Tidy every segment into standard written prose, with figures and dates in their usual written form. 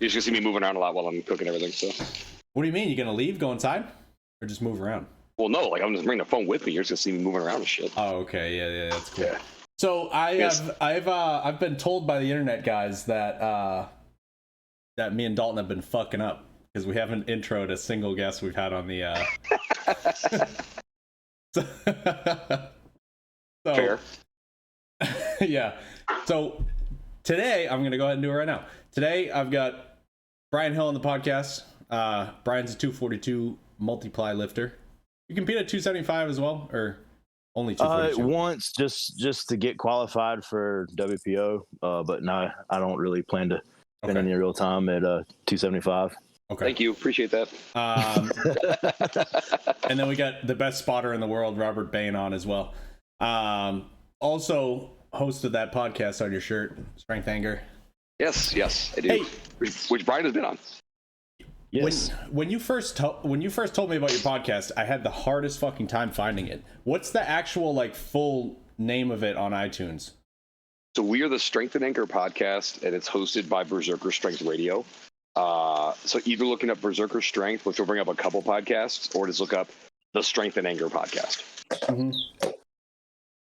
You're just gonna see me moving around a lot while I'm cooking everything. So. What do you mean? You gonna leave, go inside, or just move around? Well, no, like I'm just bringing the phone with me. You're just gonna see me moving around and shit. Oh, okay, yeah, that's cool. Yeah. So I've been told by the internet guys that that me and Dalton have been fucking up because we haven't introed a single guest we've had on the. So, Fair. Yeah. So today I'm gonna go ahead and do it right now. Today I've got Brian Hill on the podcast. Brian's a 242 multiply lifter. You compete at 275 as well, or only 242? Once, just to get qualified for WPO. But no, I don't really plan to spend any real time at 275. Okay. Thank you. Appreciate that. And then we got the best spotter in the world, Robert Bain, on as well. Also hosted that podcast on your shirt, Strength Anger. Yes, I do. Hey, which Brian has been on. Yes. When you first told me about your podcast, I had the hardest fucking time finding it. What's the actual like full name of it on iTunes? So we are the Strength and Anger podcast, and it's hosted by Berserker Strength Radio. So either looking up Berserker Strength, which will bring up a couple podcasts, or just look up the Strength and Anger podcast.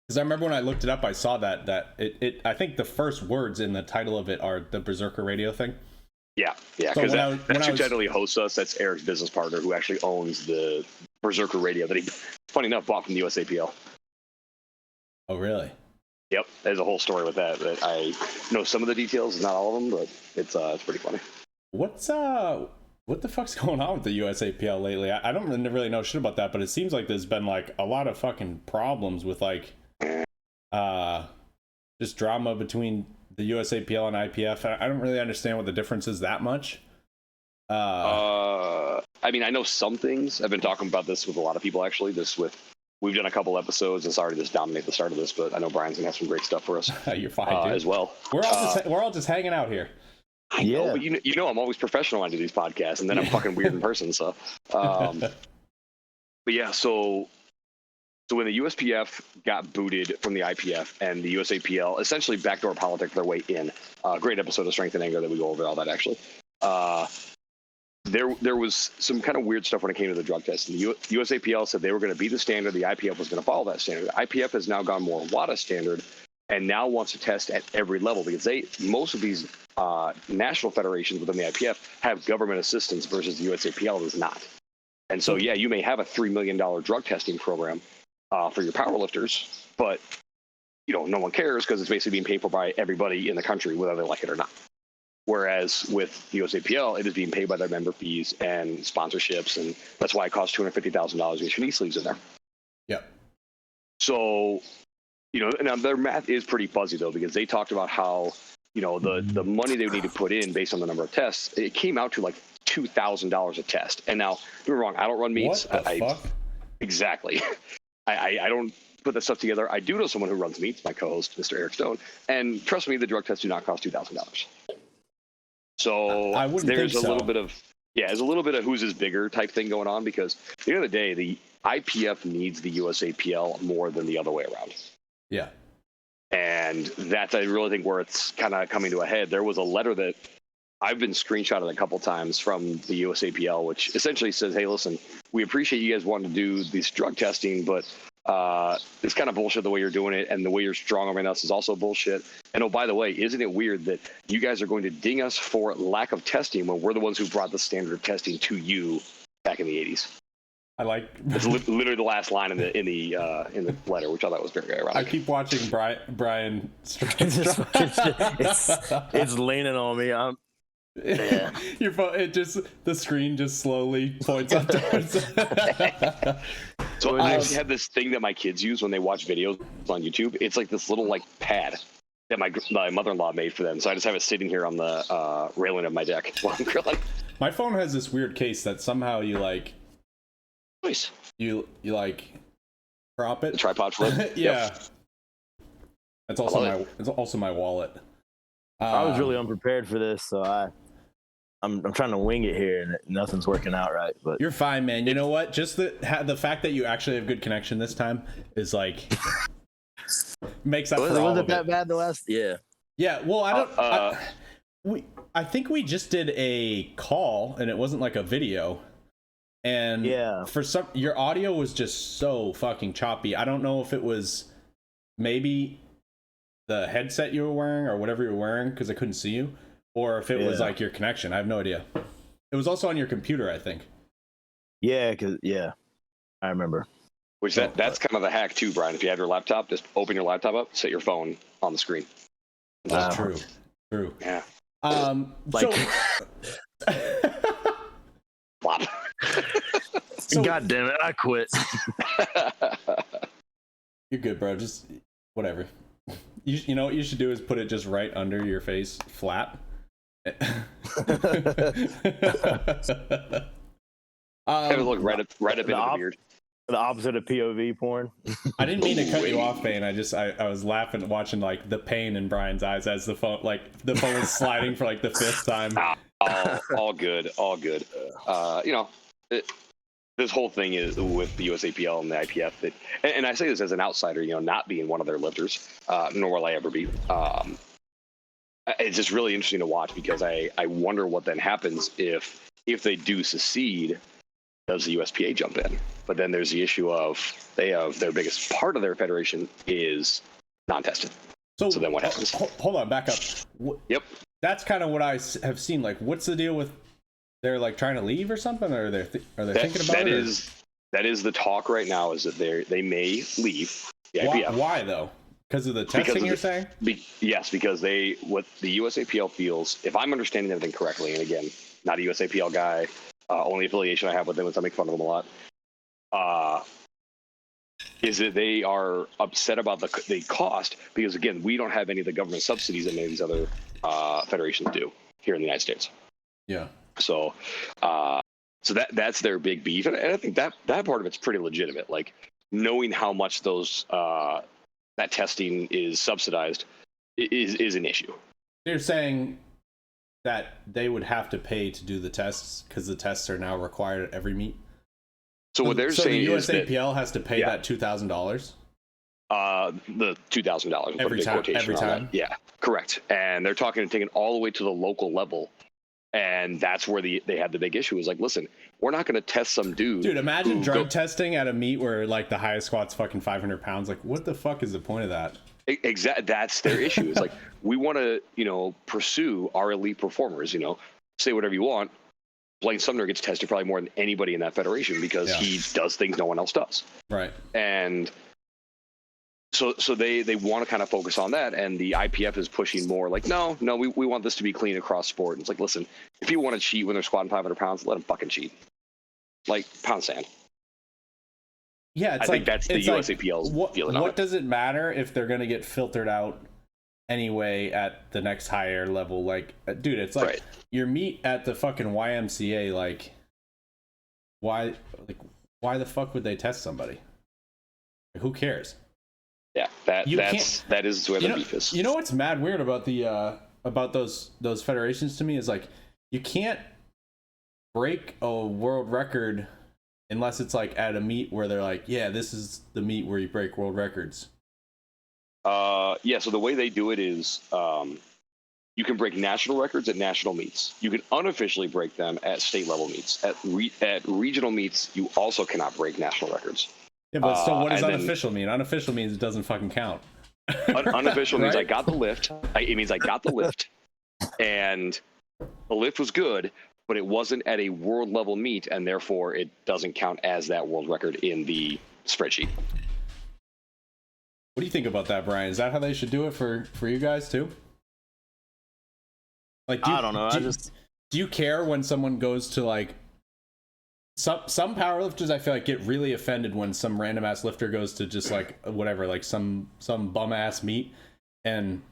Because I remember when I looked it up, I saw that it I think the first words in the title of it are the Berserker Radio thing. Yeah, because so that's who generally hosts us. That's Eric's business partner, who actually owns the Berserker Radio that he, funny enough, bought from the USAPL. Oh, really? Yep, there's a whole story with that I know some of the details, not all of them, but it's pretty funny. What the fuck's going on with the USAPL lately? I don't really know shit about that, but it seems like there's been like a lot of fucking problems with like just drama between the USAPL and IPF. I don't really understand what the difference is that much. I mean, I know some things. I've been talking about this with a lot of people, actually. We've done a couple episodes, and sorry to just dominate the start of this, but I know Brian's gonna have some great stuff for us. You're fine, dude. As well. We're all just hanging out here. I know, but you know I'm always professional when I do these podcasts, and then I'm fucking weird in person. So, but yeah, so when the USPF got booted from the IPF and the USAPL essentially backdoor politics their way in, great episode of Strength and Anger that we go over all that actually. There was some kind of weird stuff when it came to the drug test. The USAPL said they were going to be the standard. The IPF was going to follow that standard. The IPF has now gone more WADA standard and now wants to test at every level because most of these national federations within the IPF have government assistance versus the USAPL does not. And so, yeah, you may have a $3 million drug testing program for your powerlifters, but no one cares because it's basically being paid for by everybody in the country, whether they like it or not. Whereas with the USAPL, it is being paid by their member fees and sponsorships, and that's why it costs $250,000 each knee sleeves in there. Yeah. So, now their math is pretty fuzzy though, because they talked about how, the money they would need to put in based on the number of tests, it came out to like $2,000 a test. And now, don't get me wrong, I don't run meets. What the fuck? Exactly. I don't put that stuff together. I do know someone who runs meets, my co-host, Mr. Eric Stone, and trust me, the drug tests do not cost $2,000. So there's a little bit of whose is bigger type thing going on because at the end of the day, the IPF needs the USAPL more than the other way around. Yeah. And that's, I really think, where it's kind of coming to a head. There was a letter that I've been screenshotted a couple times from the USAPL, which essentially says, hey, listen, we appreciate you guys wanting to do this drug testing, but it's kind of bullshit the way you're doing it, and the way you're strong arming us is also bullshit. And oh, by the way, isn't it weird that you guys are going to ding us for lack of testing when we're the ones who brought the standard of testing to you back in the 80s? It's literally the last line in the letter, which I thought was very ironic. I keep watching Brian. It's leaning on me. Yeah. Your phone, the screen just slowly points up towards. So I actually have this thing that my kids use when they watch videos on YouTube. It's like this little pad that my mother-in-law made for them. So I just have it sitting here on the railing of my deck while I'm grilling. My phone has this weird case that somehow you Nice. You prop it. The tripod flip. Yeah. Yep. It's also my wallet. I was really unprepared for this, so I'm trying to wing it here, and nothing's working out right. But you're fine, man. You know what? Just the fact that you actually have good connection this time is makes up for all of it. Was it that bad the last? Yeah. Yeah. Well, I think we just did a call and it wasn't like a video. And Yeah. for your audio was just so fucking choppy. I don't know if it was maybe the headset you were wearing or whatever you were wearing because I couldn't see you, or if it was like your connection. I have no idea. It was also on your computer, I think. Yeah, I remember. Which that's kind of the hack too, Brian. If you have your laptop, just open your laptop up, set your phone on the screen. That's true. Yeah. So Flop. God damn it, I quit. You're good, bro. Just whatever. You know what you should do is put it just right under your face, flat. Have it look right up into the beard. The opposite of POV porn. I didn't mean to cut you off, Payne. I was laughing watching like the pain in Brian's eyes as the phone was sliding for like the 5th time. All good. This whole thing is with the USAPL and the IPF and I say this as an outsider, not being one of their lifters, nor will I ever be. It's just really interesting to watch because I wonder what then happens if they do secede. Does the USPA jump in? But then there's the issue of they have their biggest part of their federation is non-tested. So then what happens? Hold on, back up. Yep. That's kind of what I have seen. Like, what's the deal with they're like trying to leave or something, or are they thinking about it? That is the talk right now. Is that they may leave the IPF. Why though? Because of the testing, you're saying? Yes, because what the USAPL feels, if I'm understanding everything correctly, and again, not a USAPL guy. Only affiliation I have with them is I make fun of them a lot. Is that they are upset about the cost because again we don't have any of the government subsidies that many of these other federations do here in the United States. Yeah. So that's their big beef, and I think that part of it's pretty legitimate. Like knowing how much that testing is subsidized is an issue. You're saying that they would have to pay to do the tests because the tests are now required at every meet. So what they're saying is the USAPL has to pay that $2,000. The $2,000 every time. Yeah, correct. And they're taking it all the way to the local level, and that's where they had the big issue. Is like, listen, we're not going to test some dude. Dude, imagine drug testing at a meet where like the highest squat's fucking 500 pounds. Like, what the fuck is the point of that? Exactly. That's their issue. It's like we want to, pursue our elite performers. Say whatever you want. Blaine Sumner gets tested probably more than anybody in that federation because he does things no one else does. Right. And so they want to kind of focus on that, and the IPF is pushing more like, no, we want this to be clean across sport. And it's like, listen, if you want to cheat when they're squatting 500 pounds, let them fucking cheat. Like pound sand. Yeah, I think that's the USAPL's feeling. What does it matter if they're going to get filtered out anyway at the next higher level? Like, dude, it's like your meet at the fucking YMCA. Like, why the fuck would they test somebody? Like, who cares? Yeah, that is where the beef is. You know what's mad weird about the about those federations to me is like you can't break a world record unless it's like at a meet where they're like, yeah, this is the meet where you break world records. So the way they do it is you can break national records at national meets. You can unofficially break them at state level meets. At regional meets, you also cannot break national records. Yeah, but still, what does unofficial mean? Unofficial means it doesn't fucking count. Unofficial means I got the lift. It means I got the lift, and the lift was good, but it wasn't at a world level meet, and therefore it doesn't count as that world record in the spreadsheet. What do you think about that, Brian? Is that how they should do it for you guys too? Like, I don't know. Do you care when someone goes to like some powerlifters? I feel like get really offended when some random ass lifter goes to just like whatever, like some bum ass meet and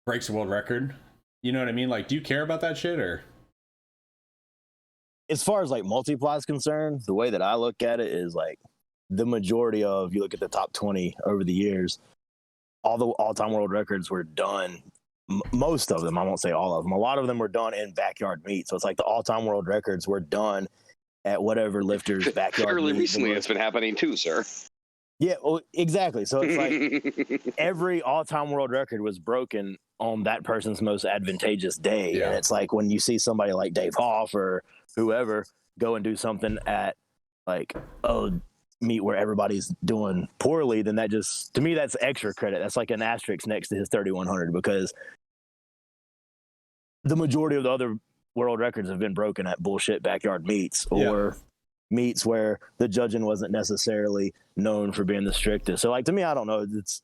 breaks a world record. You know what I mean? Like, do you care about that shit or? As far as like multiply is concerned, the way that I look at it is like the majority of, you look at the top 20 over the years, all the all-time world records were done. Most of them, I won't say all of them, a lot of them were done in backyard meets. So it's like the all-time world records were done at whatever lifter's backyard Fairly meet. recently, it's been happening too, sir. Yeah, well, exactly. So it's like every all-time world record was broken on that person's most advantageous day. Yeah. And it's like when you see somebody like Dave Hoff or whoever go and do something at like meet where everybody's doing poorly, then that just, to me, that's extra credit. That's like an asterisk next to his 3,100, because the majority of the other world records have been broken at bullshit backyard meets or meets where the judging wasn't necessarily known for being the strictest. So like, to me, I don't know. It's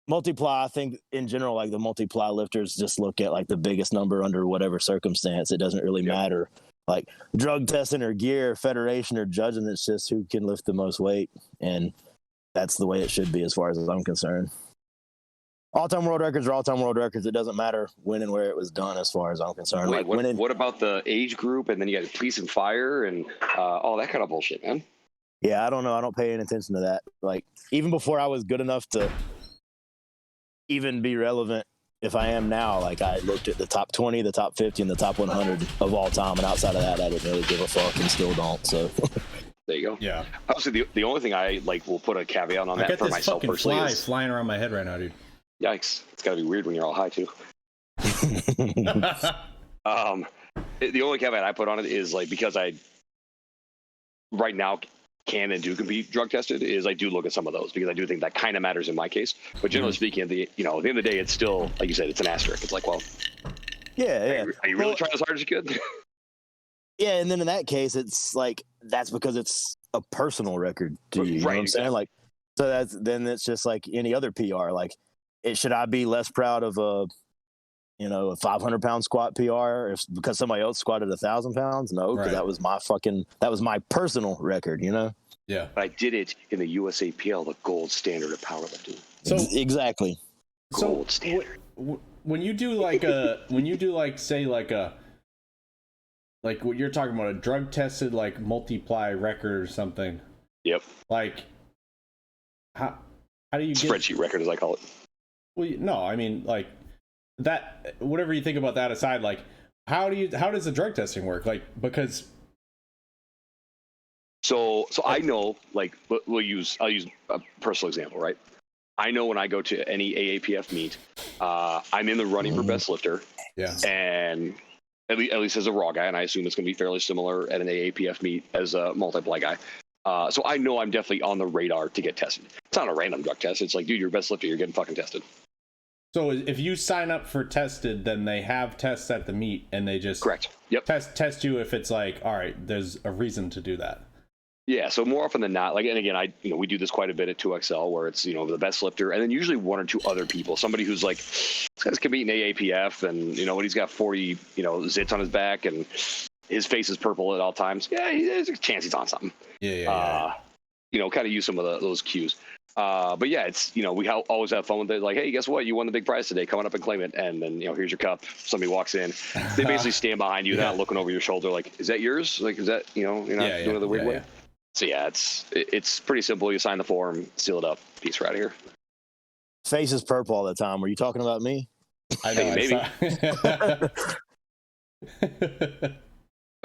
multiply. I think in general, like the multiply lifters just look at like the biggest number under whatever circumstance. It doesn't really matter. Like drug testing or gear, federation or judging, it's just who can lift the most weight. And that's the way it should be as far as I'm concerned. All-time world records are all-time world records. It doesn't matter when and where it was done as far as I'm concerned. Wait, like what about the age group? And then you got police and fire and all that kind of bullshit, man. Yeah, I don't know. I don't pay any attention to that. Like, even before I was good enough to even be relevant, if I am now, like I looked at the top 20, the top 50, and the top 100 of all time. And outside of that, I didn't really give a fuck and still don't. So there you go. Yeah. Obviously, the only thing I like will put a caveat on that for myself personally is flying around my head right now, dude. Yikes! It's got to be weird when you're all high too. The only caveat I put on it is like, because I right now can and do can be drug tested, is I do look at some of those because I do think that kind of matters in my case. But generally speaking, at the end of the day, it's still, like you said, it's an asterisk. It's like, well, yeah. Are you really trying as hard as you could? Yeah, and then in that case, it's like that's because it's a personal record to you. You know what I'm saying? Like, so it's just like any other PR. Like, should I be less proud of a 500-pound squat PR because somebody else squatted 1,000 pounds? No, because that was my personal record. Yeah. But I did it in the USAPL, the gold standard of powerlifting. So exactly. Gold standard. When you do like like what you're talking about, a drug tested like multiply record or something. Yep. Like how do you get spreadsheet record, as I call it? Well, no, I mean like that. Whatever you think about that aside, like how does the drug testing work? Like because. So I know, like I'll use a personal example, right? I know when I go to any AAPF meet, I'm in the running for best lifter. Yeah. And at least as a raw guy, and I assume it's going to be fairly similar at an AAPF meet as a multiply guy. So I know I'm definitely on the radar to get tested. It's not a random drug test. It's like, dude, you're best lifter. You're getting fucking tested. So if you sign up for tested, then they have tests at the meet, and they just correct. Yep. Test you if it's like, all right, there's a reason to do that. Yeah. So more often than not, like, and again, we do this quite a bit at 2XL, where it's the best lifter, and then usually one or two other people, somebody who's like, this guy's competing AAPF, and when he's got 40 zits on his back and his face is purple at all times. Yeah, there's a chance he's on something. Yeah. Kind of use some of those cues. But yeah, it's we always have fun with it. Like, hey, guess what? You won the big prize today. Come on up and claim it. And then here's your cup. Somebody walks in. They basically stand behind you. They're not looking over your shoulder. Like, is that yours? Like, is that you're not doing it the weird way? So yeah, it's pretty simple. You sign the form, seal it up. Peace, we're out of here. Face is purple all the time. Were you talking about me? I know. Maybe.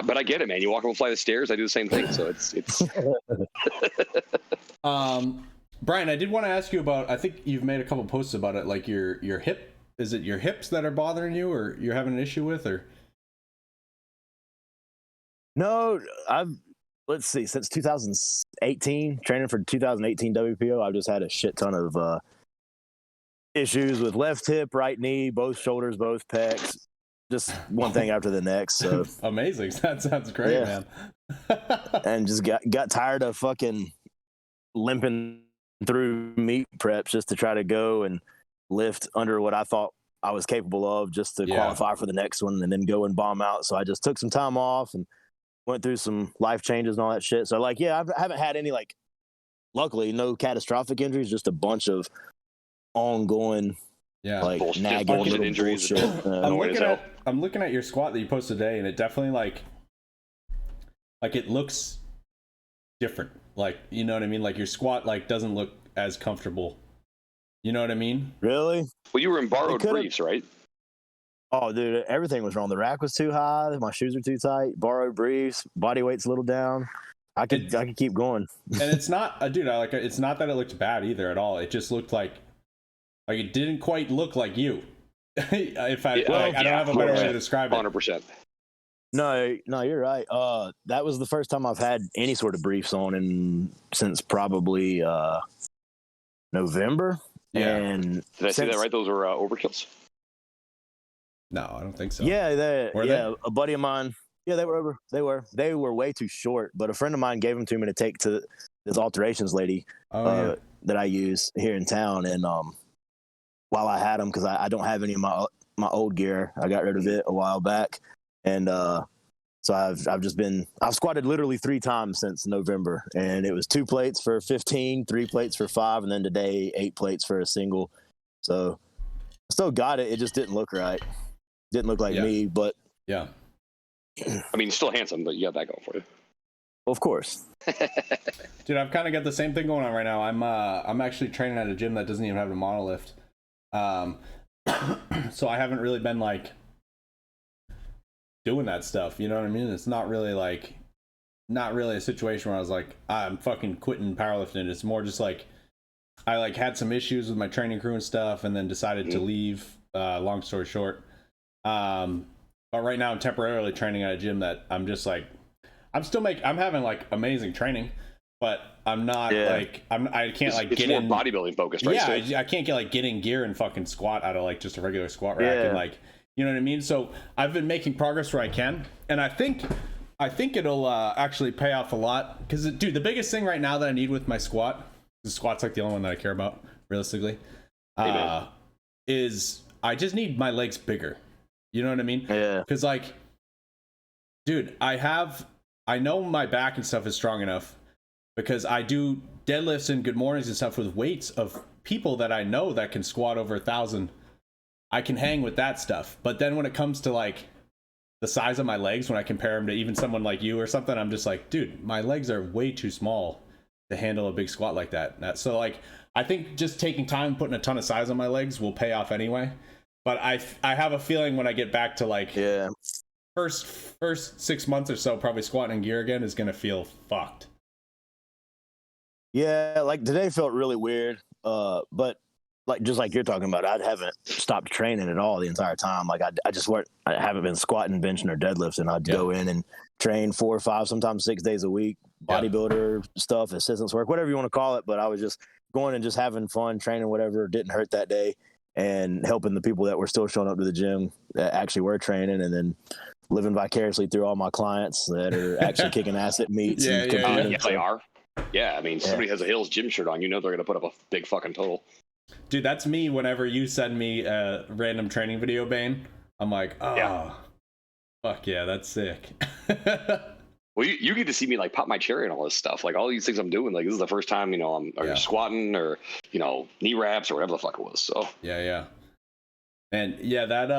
But I get it, man. You walk up a flight of stairs, I do the same thing. So it's. Brian, I did want to ask you about. I think you've made a couple posts about it, like your hip. Is it your hips that are bothering you, or you're having an issue with, or? No, let's see. Since 2018, training for 2018 WPO, I've just had a shit ton of issues with left hip, right knee, both shoulders, both pecs. Just one thing after the next. So amazing. That sounds great, man. And just got tired of fucking limping through meet preps just to try to go and lift under what I thought I was capable of just to qualify for the next one and then go and bomb out. So I just took some time off and went through some life changes and all that shit. So I haven't had any, like, luckily no catastrophic injuries, just a bunch of ongoing like nagging little injuries. I'm looking at your squat that you posted today, and it definitely like it looks different. Like, you know what I mean? Like your squat like doesn't look as comfortable. You know what I mean? Really? Well, you were in borrowed briefs, right? Oh, dude, everything was wrong. The rack was too high. My shoes were too tight. Borrowed briefs. Body weight's a little down. I could keep going. And it's not, dude. It's not that it looked bad either at all. It just looked like it didn't quite look like you. If I, I don't have a better way to describe it. 100%. No, you're right. That was the first time I've had any sort of briefs on since probably November. Yeah. And did I say that right? Those were overkills. No, I don't think so. Yeah, they? A buddy of mine. Yeah, they were way too short. But a friend of mine gave them to me to take to this alterations lady that I use here in town. And while I had them, because I don't have any of my old gear, I got rid of it a while back. And so I've squatted literally 3 times since November, and it was 2 plates for 15, 3 plates for 5, and then today 8 plates for a single. So I still got it. It just didn't look right. Didn't look like me, but yeah. I mean, still handsome, but you got that going for you. Of course. Dude, I've kind of got the same thing going on right now. I'm actually training at a gym that doesn't even have a monolift. So I haven't really been like doing that stuff, you know what I mean? It's not really a situation where I was like, I'm fucking quitting powerlifting. It's more just like I like had some issues with my training crew and stuff, and then decided to leave. Long story short, but right now I'm temporarily training at a gym that I'm just like, I'm having like amazing training, but I'm not I can't like get in bodybuilding focused, right? Yeah, I can't get in gear and fucking squat out of like just a regular squat rack and like, you know what I mean? So I've been making progress where I can, and I think it'll actually pay off a lot. Because, dude, the biggest thing right now that I need with my squat, the squat's like the only one that I care about, realistically, is I just need my legs bigger. You know what I mean? Yeah. Because, like, dude, I know my back and stuff is strong enough because I do deadlifts and good mornings and stuff with weights of people that I know that can squat over 1,000. I can hang with that stuff. But then when it comes to like the size of my legs, when I compare them to even someone like you or something, I'm just like, dude, my legs are way too small to handle a big squat like that. So like, I think just taking time and putting a ton of size on my legs will pay off anyway. But I have a feeling when I get back to like first 6 months or so, probably squatting in gear again is going to feel fucked. Yeah, like today felt really weird. But like just like you're talking about, I haven't stopped training at all the entire time. Like I haven't been squatting, benching, or deadlifting. I'd go in and train 4 or 5, sometimes 6 days a week, bodybuilder stuff, assistance work, whatever you want to call it. But I was just going and just having fun, training whatever didn't hurt that day, and helping the people that were still showing up to the gym that actually were training, and then living vicariously through all my clients that are actually kicking ass at meets. Yes, they are. Yeah, I mean, somebody has a Hills gym shirt on, you know they're going to put up a big fucking total. Dude, that's me whenever you send me a random training video, Bane. I'm like, fuck yeah, that's sick. Well, you get to see me like pop my cherry and all this stuff. Like all these things I'm doing, like this is the first time, I'm squatting or, knee wraps or whatever the fuck it was. So yeah. And yeah, that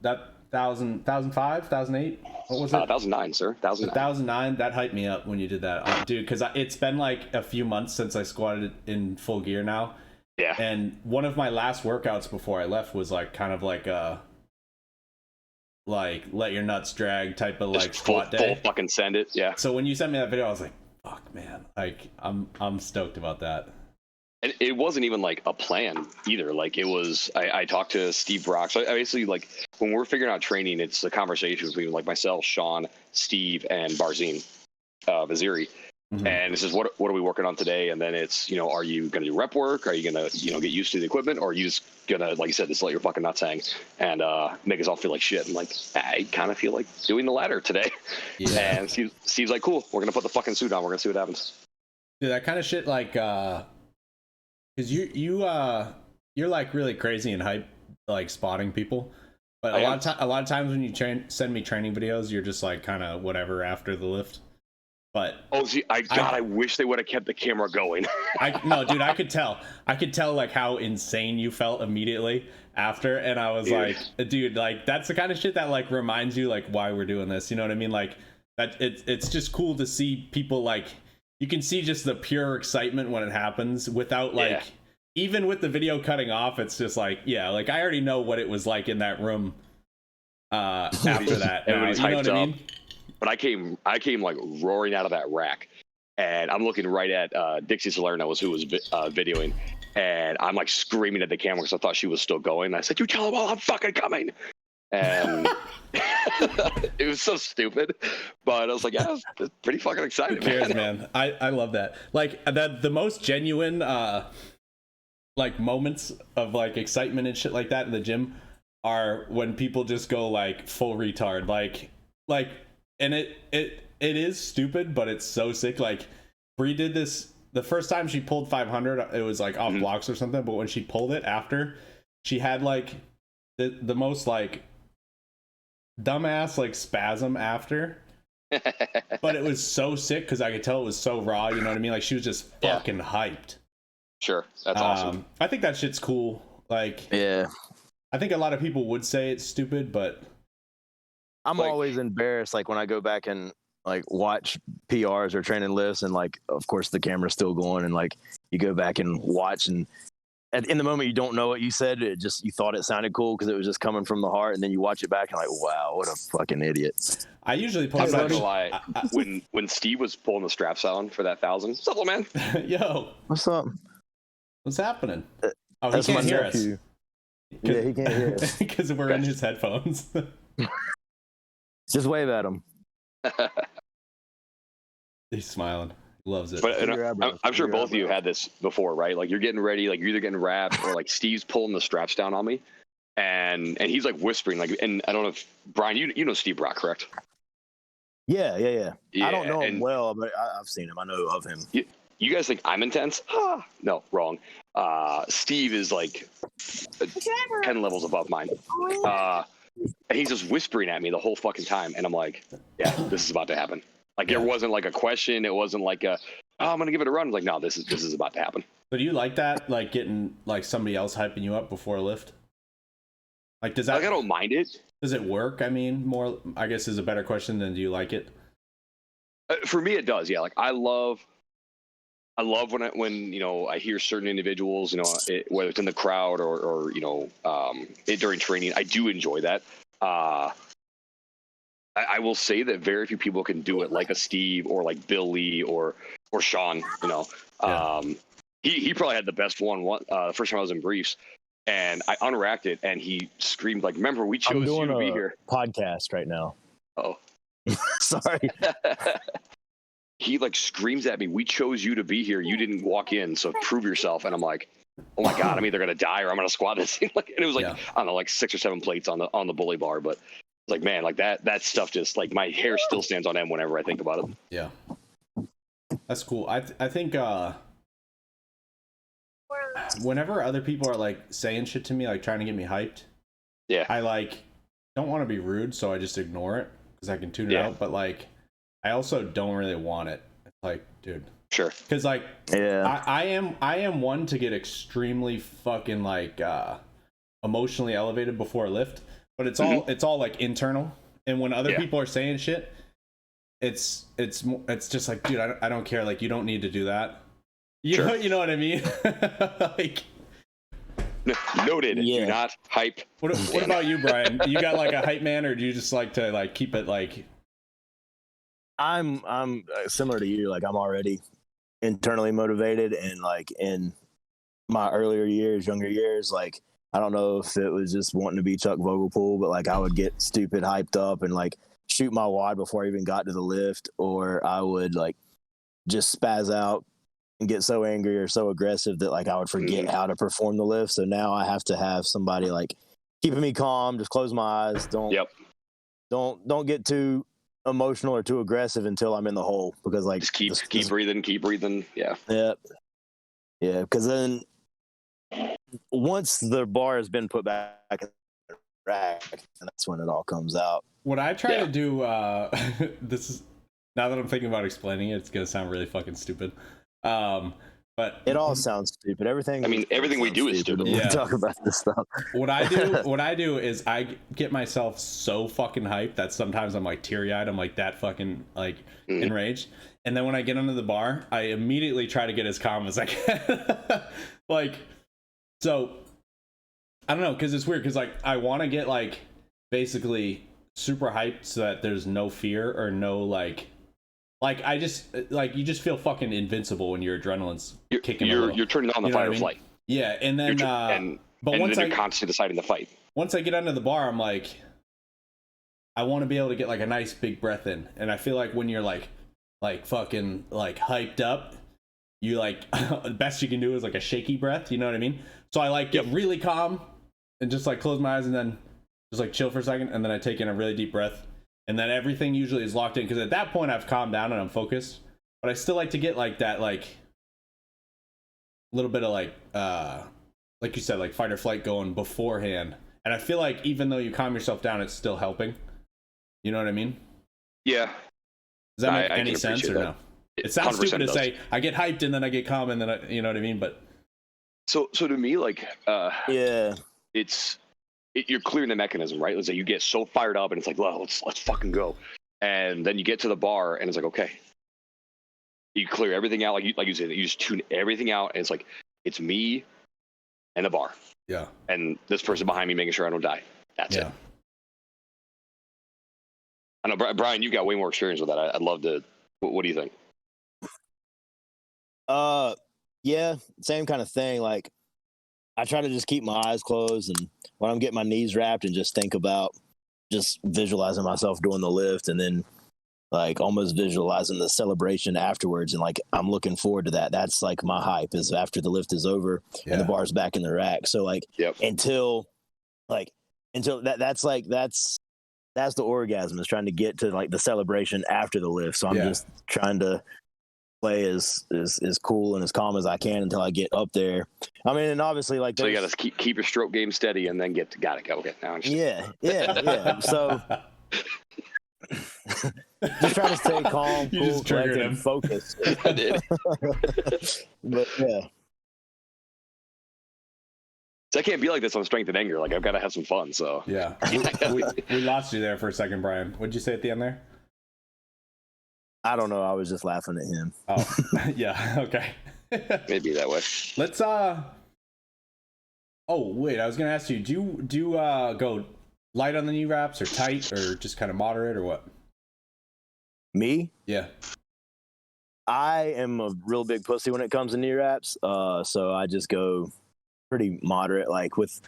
1,005, 1,008, what was it? 1,009, sir. 1,009. That hyped me up when you did that, dude. Because it's been like a few months since I squatted in full gear now. Yeah. And one of my last workouts before I left was like kind of like a let your nuts drag type of like squat day. Full fucking send it. Yeah. So when you sent me that video, I was like, fuck man, like I'm stoked about that. And it wasn't even like a plan either. Like it was, I talked to Steve Brock. So I basically like when we're figuring out training, it's a conversation between like myself, Sean, Steve, and Barzine Vaziri. Mm-hmm. And this is what are we working on today? And then it's, are you going to do rep work? Are you going to, get used to the equipment? Or are you just going to, like you said, just let your fucking nuts hang and make us all feel like shit? And like, I kind of feel like doing the latter today. Yeah. And Steve's like, cool, we're going to put the fucking suit on. We're going to see what happens. Dude, that kind of shit, like, because you're like really crazy and hype, like spotting people. But a lot of times when you send me training videos, you're just like kind of whatever after the lift. But I wish they would have kept the camera going. No, dude, I could tell like how insane you felt immediately after, and I was like, dude, like that's the kind of shit that like reminds you like why we're doing this. You know what I mean? Like that it's just cool to see people, like you can see just the pure excitement when it happens without like even with the video cutting off. It's just like like I already know what it was like in that room after that. You know what I mean? but I came like roaring out of that rack, and I'm looking right at Dixie Salerno was who was videoing, and I'm like screaming at the camera because I thought she was still going. I said, "You tell them all I'm fucking coming," and it was so stupid, but I was like, "Yeah, it's pretty fucking exciting." Who cares, man? I love that. Like that, the most genuine like moments of like excitement and shit like that in the gym are when people just go like full retard, like and it is stupid, but it's so sick. Like Bree did this the first time she pulled 500, it was like off blocks or something, but when she pulled it after, she had like the most like dumbass like spasm after. But it was so sick because I could tell it was so raw, you know what I mean? Like she was just fucking hyped. Sure, that's awesome. I think that shit's cool. Like, Yeah, I think a lot of people would say it's stupid, but I'm Like- always embarrassed, like when I go back and like watch PRs or training lifts, and like of course the camera's still going, and like you go back and watch, and in the moment you don't know what you said, it just you thought it sounded cool because it was just coming from the heart, and then you watch it back and like, wow, what a fucking idiot. I usually I'm post not that. gonna lie. When Steve was pulling the straps on for that 1,000, what's up, man? Yo, What's up? what's happening? Oh, he That's my can't hear nephew. Yeah, he can't hear us. because we're in his headphones. Just wave at him. He's smiling. Loves it. But and Your eyebrows. I'm sure Your both of you eyebrows. had this before, right? Like you're getting ready, like you're either getting wrapped or like Steve's pulling the straps down on me, and he's like whispering, like, and I don't know if Brian, you know Steve Brock, correct? Yeah. I don't know him and well, but I've seen him. I know of him. You guys think I'm intense? No, wrong. Steve is like 10 levels above mine. And he's just whispering at me the whole fucking time, and I'm like, yeah, this is about to happen. Like there wasn't like a question. It wasn't like a, oh, I'm gonna give it a run. It's like, no, this is about to happen. So do you like that? Like getting like somebody else hyping you up before a lift? Like does that? Like I don't mind it. Does it work? I mean, more. I guess is a better question than do you like it? For me, it does. Yeah, like I love when you know I hear certain individuals, you know, whether it's in the crowd or you know during training, I do enjoy that. I will say that very few people can do it like a Steve or like Bill Lee or Sean. You know, he probably had the best one the first time I was in briefs, and I unracked it, and he screamed like, "Remember, we chose you to be here." Podcast right now. Oh, Sorry. he like screams at me, "We chose you to be here. You didn't walk in, so prove yourself." And I'm like, "Oh my god, I'm either gonna die or I'm gonna squat this thing." Like, and it was like I don't know, like 6 or 7 plates on the bully bar, but like man, like that stuff just like my hair still stands on end whenever I think about it. Yeah, that's cool. I think whenever other people are like saying shit to me, like trying to get me hyped, I like don't want to be rude, so I just ignore it because I can tune it out. But like, I also don't really want it. It's like, dude, sure, because like, Yeah. I am one to get extremely fucking like emotionally elevated before a lift, but it's all like internal. And when other people are saying shit, it's just like, dude, I don't care. Like, you don't need to do that. You know what I mean? Like, noted. Yeah. Do not hype. what about you, Brian? You got like a hype man, or do you just like to like keep it like? I'm similar to you. Like I'm already internally motivated, and like in my younger years, like I don't know if it was just wanting to be Chuck Vogelpool, but like I would get stupid hyped up and like shoot my wad before I even got to the lift, or I would like just spaz out and get so angry or so aggressive that like I would forget how to perform the lift. So now I have to have somebody like keeping me calm, just close my eyes, don't get too emotional or too aggressive until I'm in the hole, because like Just keep breathing. Yeah. Because then once the bar has been put back in the rack, and that's when it all comes out. What I try to do, this is now that I'm thinking about explaining it, it's gonna sound really fucking stupid. But It all sounds stupid. Everything. I mean, everything we do is stupid. When Yeah. we talk about this stuff. what I do is I get myself so fucking hyped that sometimes I'm like teary-eyed. I'm like that fucking like enraged. And then when I get under the bar, I immediately try to get as calm as I can. Like, so I don't know, because it's weird, because like I want to get like basically super hyped so that there's no fear or no like I just like you just feel fucking invincible when your adrenaline's kicking. You're turning on the fight or flight. Yeah, and then but once you're constantly deciding to fight. Once I get under the bar, I'm like, I want to be able to get like a nice big breath in, and I feel like when you're like fucking like hyped up, you like the best you can do is like a shaky breath. You know what I mean? So I like get really calm and just like close my eyes and then just like chill for a second, and then I take in a really deep breath, and then everything usually is locked in because at that point I've calmed down and I'm focused. But I still like to get like that like little bit of like you said, like fight or flight going beforehand. And I feel like even though you calm yourself down, it's still helping. You know what I mean? Yeah. Does that make any sense or no? It sounds stupid to say I get hyped and then I get calm and then you know what I mean? But so to me, like yeah, you're clearing the mechanism, right? It's like you get so fired up and it's like, well, let's fucking go. And then you get to the bar and it's like, okay. You clear everything out, like you said, you just tune everything out, and it's like it's me and the bar. Yeah. And this person behind me making sure I don't die. That's it. I know, Brian, you got way more experience with that. I'd love to. What do you think? Yeah, same kind of thing. Like, I try to just keep my eyes closed, and when I'm getting my knees wrapped, and just think about just visualizing myself doing the lift, and then like almost visualizing the celebration afterwards, and like I'm looking forward to that. That's like my hype is after the lift is over and the bar's back in the rack. So like until that's the orgasm, is trying to get to like the celebration after the lift. So I'm just trying to play as cool and as calm as I can until I get up there. I mean, and obviously like so you got to keep your stroke game steady and then got to go. Okay, now yeah. So. Just try to stay calm, cool, collected, and focused. I did. But yeah. So I can't be like this on Strength and Anger. Like I've got to have some fun. So yeah, we lost you there for a second, Brian. What'd you say at the end there? I don't know. I was just laughing at him. Oh, yeah. Okay. Maybe that way. Let's Oh wait, I was gonna ask you. Do you go light on the knee wraps or tight or just kind of moderate or what? Me? Yeah. I am a real big pussy when it comes to knee wraps. So I just go pretty moderate. Like with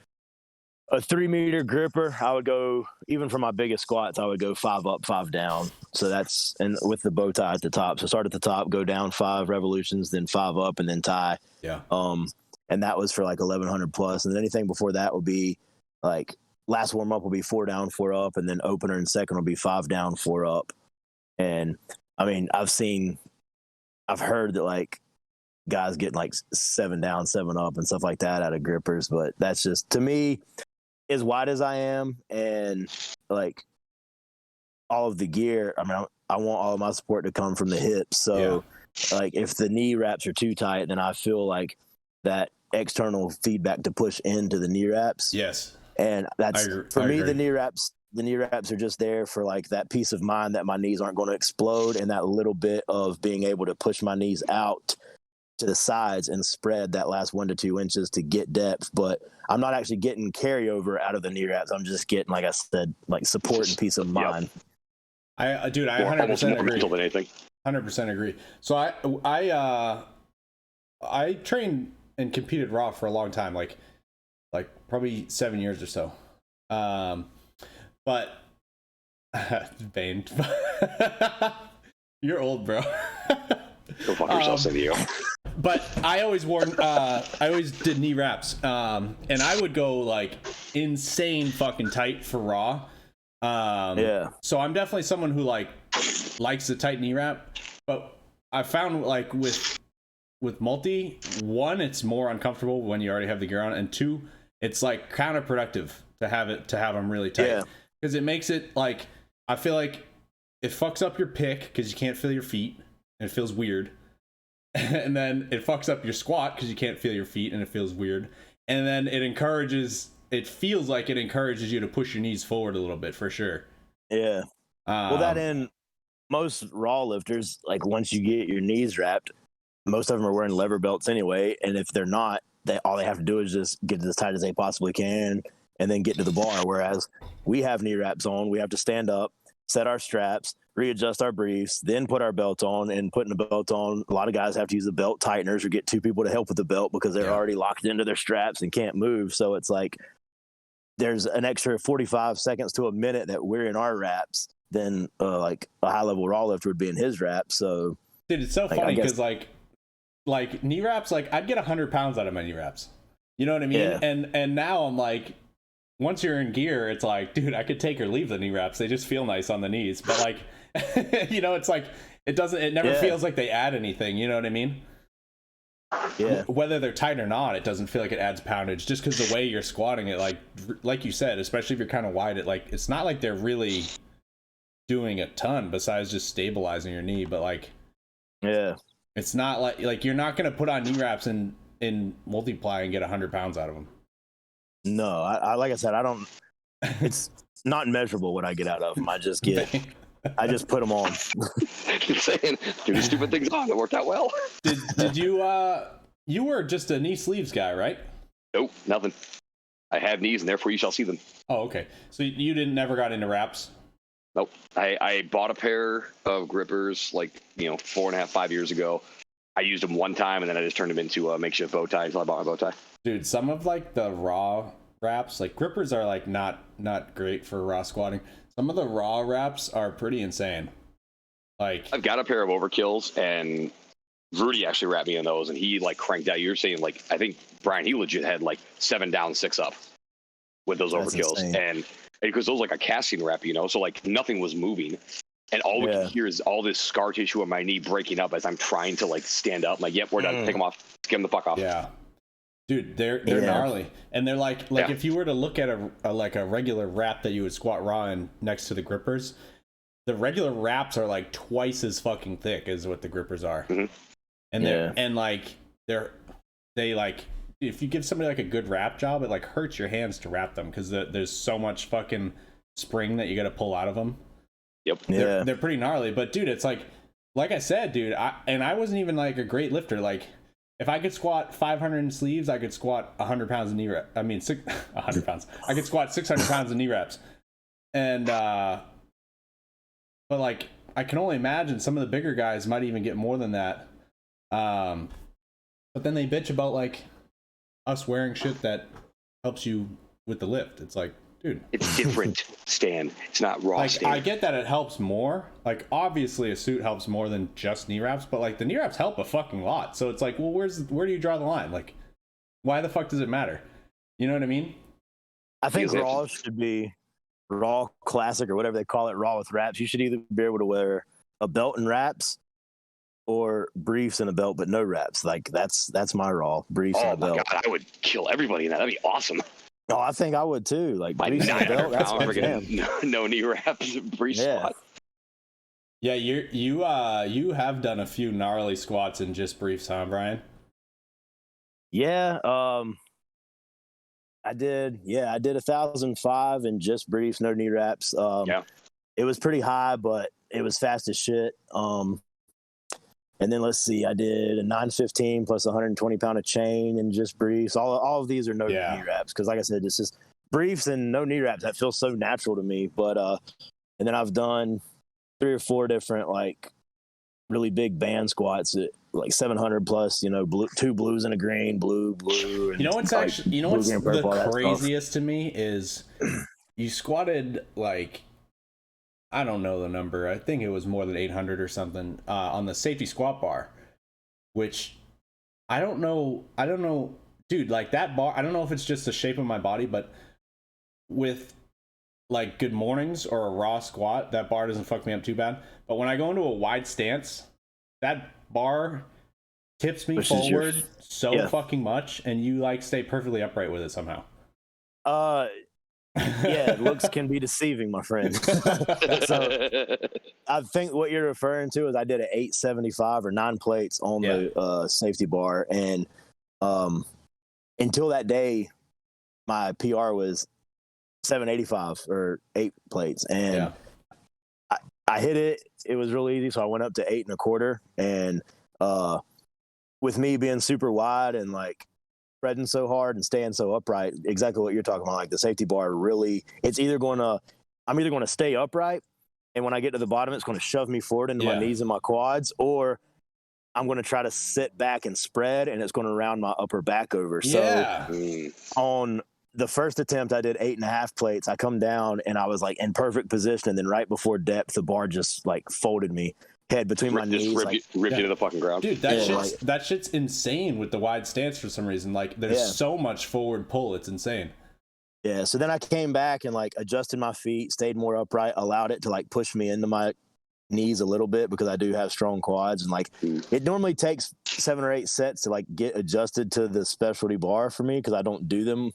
a 3-meter gripper, I would go, even for my biggest squats, I would go 5 up, 5 down. So that's, and with the bow tie at the top. So start at the top, go down 5 revolutions, then 5 up, and then tie. Yeah. And that was for like 1100 plus. And anything before that would be like, last warm up will be 4 down, 4 up, and then opener and second will be 5 down, 4 up. And I mean, I've heard that like guys getting like 7 down, 7 up and stuff like that out of grippers, but that's just, to me, as wide as I am and like all of the gear, I mean, I want all of my support to come from the hips. So like if the knee wraps are too tight, then I feel like that external feedback to push into the knee wraps. Yes. And that's for me, agree. the knee wraps are just there for like that peace of mind that my knees aren't going to explode, and that little bit of being able to push my knees out to the sides and spread that last 1 to 2 inches to get depth. But I'm not actually getting carryover out of the knee wraps. I'm just getting, like I said, like support and peace of mind. I 100% agree. Than anything. 100% agree. So I trained and competed raw for a long time, like probably 7 years or so. But Bane, you're old, bro. Go fuck yourself, Cindy. But I always did knee wraps, and I would go like insane fucking tight for raw. So I'm definitely someone who like likes the tight knee wrap, but I found like with multi, 1, it's more uncomfortable when you already have the gear on, and 2, it's like counterproductive to have them really tight, because it makes it like, I feel like it fucks up your pick because you can't feel your feet and it feels weird, and then it fucks up your squat because you can't feel your feet and it feels weird, and then it feels like it encourages you to push your knees forward a little bit, for sure. Yeah. Well, that in most raw lifters, like once you get your knees wrapped, most of them are wearing lever belts anyway, and if they're not, all they have to do is just get it as tight as they possibly can, and then get to the bar. Whereas we have knee wraps on, we have to stand up, set our straps, readjust our briefs, then put our belt on. And putting the belt on, a lot of guys have to use the belt tighteners or get two people to help with the belt because they're already locked into their straps and can't move. So it's like there's an extra 45 seconds to a minute that we're in our wraps than like a high level raw lifter would be in his wraps. So dude, it's so funny because like knee wraps, like I'd get 100 pounds out of my knee wraps. You know what I mean? Yeah. And now I'm like, once you're in gear, it's like, dude, I could take or leave the knee wraps. They just feel nice on the knees. But like, it's like, it never feels like they add anything. You know what I mean? Yeah. Whether they're tight or not, it doesn't feel like it adds poundage just because the way you're squatting it, like you said, especially if you're kind of wide, it's not like they're really doing a ton besides just stabilizing your knee. But like, it's not like you're not going to put on knee wraps in multiply and get 100 pounds out of them. No, I like I said, I don't. It's not measurable what I get out of them. I just put them on. Saying, do these stupid things on. It worked out well. Did you? You were just a knee sleeves guy, right? Nope, nothing. I have knees, and therefore you shall see them. Oh, okay. So you never got into wraps? Nope. I bought a pair of grippers 4.5, 5 years ago. I used them one time, and then I just turned them into a makeshift bow tie until I bought my bow tie. Dude, some of like the raw wraps, like grippers are like not great for raw squatting. Some of the raw wraps are pretty insane. Like I've got a pair of overkills, and Rudy actually wrapped me in those, and he like cranked out. You're saying like I think Brian, he legit had like 7 down, 6 up with those overkills, insane. and because those like a casting wrap, so like nothing was moving. And all we can hear is all this scar tissue on my knee breaking up as I'm trying to like stand up. I'm like, yep, we're done. Take them off. Get them the fuck off. Yeah. Dude, they're gnarly. And they're like if you were to look at a regular wrap that you would squat raw in next to the grippers, the regular wraps are like twice as fucking thick as what the grippers are. Mm-hmm. And they if you give somebody like a good wrap job, it like hurts your hands to wrap them because there's so much fucking spring that you got to pull out of them. Yep. They're pretty gnarly, but dude, it's like I said, dude, I wasn't even like a great lifter. Like if I could squat 500 in sleeves, I could squat 100 pounds in knee wraps. I mean, 100 pounds. I could squat 600 pounds in knee wraps. And but like I can only imagine some of the bigger guys might even get more than that. But then they bitch about like us wearing shit that helps you with the lift. It's like, dude, it's different, Stan. It's not raw, like, Stan. I get that it helps more. Like, obviously, a suit helps more than just knee wraps, but like the knee wraps help a fucking lot. So it's like, well, where do you draw the line? Like, why the fuck does it matter? You know what I mean? I think raw should be raw classic or whatever they call it, raw with wraps. You should either be able to wear a belt and wraps or briefs and a belt, but no wraps. Like that's my raw briefs and a belt. Oh my God, I would kill everybody in that. That'd be awesome. Oh, I think I would too. Like My briefs and a belt, that's my jam. no knee wraps, brief squat. Yeah, you have done a few gnarly squats in just briefs, huh, Brian? Yeah, I did 1,005 in just briefs, no knee wraps. It was pretty high, but it was fast as shit. And then let's see, I did a 915 plus 120 pound of chain and just briefs. All of these are no knee wraps because, like I said, it's just briefs and no knee wraps. That feels so natural to me. But and then I've done 3 or 4 different like really big band squats at like 700 plus. 2 blues and a green, blue. And what's like, actually what's the craziest to me is you squatted like, I don't know the number. I think it was more than 800 or something on the safety squat bar, which I don't know, dude, like that bar, I don't know if it's just the shape of my body, but with like good mornings or a raw squat, that bar doesn't fuck me up too bad. But when I go into a wide stance, that bar tips me forward fucking much, and you like stay perfectly upright with it somehow. Yeah, looks can be deceiving, my friend. So I think what you're referring to is I did an 875 or 9 plates on the safety bar, and until that day, my PR was 785 or 8 plates, and I hit it. It was real easy, so I went up to 8 1/4, and with me being super wide and like spreading so hard and staying so upright. Exactly what you're talking about. Like the safety bar really, I'm either going to stay upright, and when I get to the bottom, it's going to shove me forward into my knees and my quads, or I'm going to try to sit back and spread, and it's going to round my upper back over. Yeah. So on the first attempt, I did 8.5 plates. I come down and I was like in perfect position, and then right before depth, the bar just like folded me head between my knees, ripped you to the fucking ground. Dude, that shit's insane with the wide stance for some reason. Like, there's so much forward pull, it's insane. Yeah. So then I came back and like adjusted my feet, stayed more upright, allowed it to like push me into my knees a little bit because I do have strong quads, and like it normally takes 7 or 8 sets to like get adjusted to the specialty bar for me because I don't do them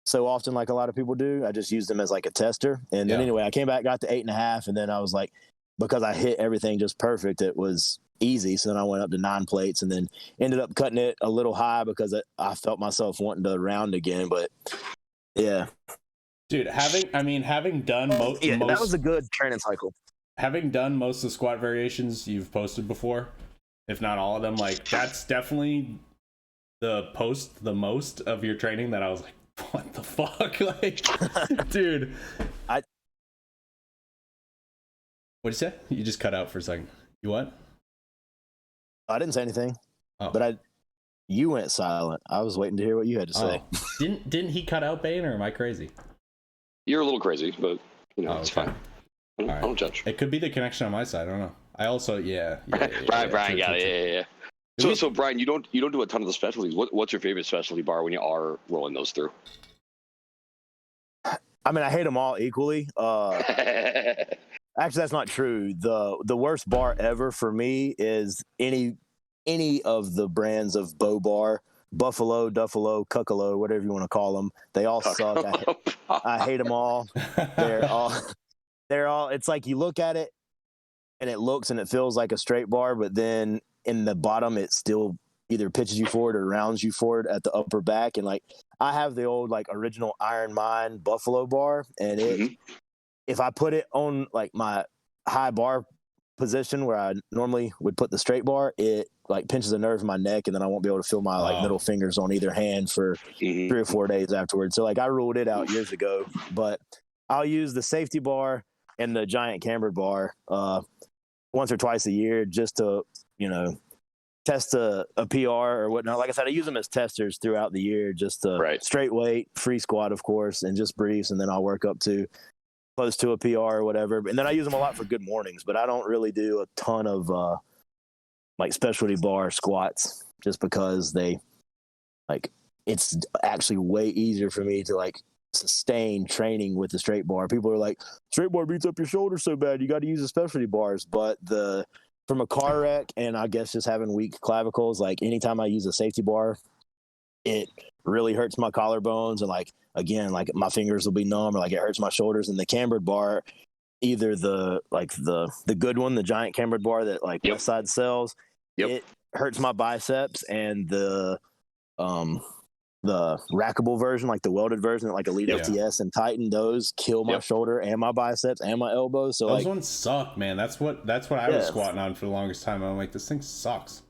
so often like a lot of people do. I just use them as like a tester. And then anyway, I came back, got to 8.5, and then I was like, because I hit everything just perfect, it was easy. So then I went up to 9 plates, and then ended up cutting it a little high because I felt myself wanting to round again. But yeah, dude, having done that was a good training cycle. Having done most of the squat variations you've posted before, if not all of them, like that's definitely the most of your training that I was like, what the fuck? Like, dude. What'd you say? You just cut out for a second. You what? I didn't say anything. But you went silent. I was waiting to hear what you had to say. Didn't he cut out, Bane, or am I crazy? You're a little crazy, but it's fine. I don't judge. It could be the connection on my side. I don't know. I also, Brian got it. Yeah. So Brian, you don't do a ton of the specialties. What's your favorite specialty bar when you are rolling those through? I mean, I hate them all equally. Actually, that's not true. The worst bar ever for me is any of the brands of bow bar, Buffalo, Duffalo, Cuckalo, whatever you want to call them. They all suck. I hate them all. They're all. It's like you look at it, and it looks and it feels like a straight bar, but then in the bottom, it still either pitches you forward or rounds you forward at the upper back. And like, I have the old like original Iron Mind Buffalo bar, and if I put it on like my high bar position where I normally would put the straight bar, it like pinches a nerve in my neck, and then I won't be able to feel my like middle fingers on either hand for 3 or 4 days afterwards. So like I ruled it out years ago, but I'll use the safety bar and the giant cambered bar once or twice a year just to, test a PR or whatnot. Like I said, I use them as testers throughout the year, just to straight weight, free squat, of course, and just briefs. And then I'll work up to close to a PR or whatever. And then I use them a lot for good mornings, but I don't really do a ton of like specialty bar squats just because it's actually way easier for me to like sustain training with the straight bar. People are like, straight bar beats up your shoulder so bad, you got to use the specialty bars. But from a car wreck and I guess just having weak clavicles, like anytime I use a safety bar, it really hurts my collarbones, and like again, like my fingers will be numb, or like it hurts my shoulders. And the cambered bar, either the good one, the giant cambered bar that like Westside sells, it hurts my biceps, and the rackable version, like the welded version, like Elite FTS and Titan, those kill my shoulder and my biceps and my elbows. So those ones suck, man. That's what I was squatting on for the longest time. I'm like, this thing sucks.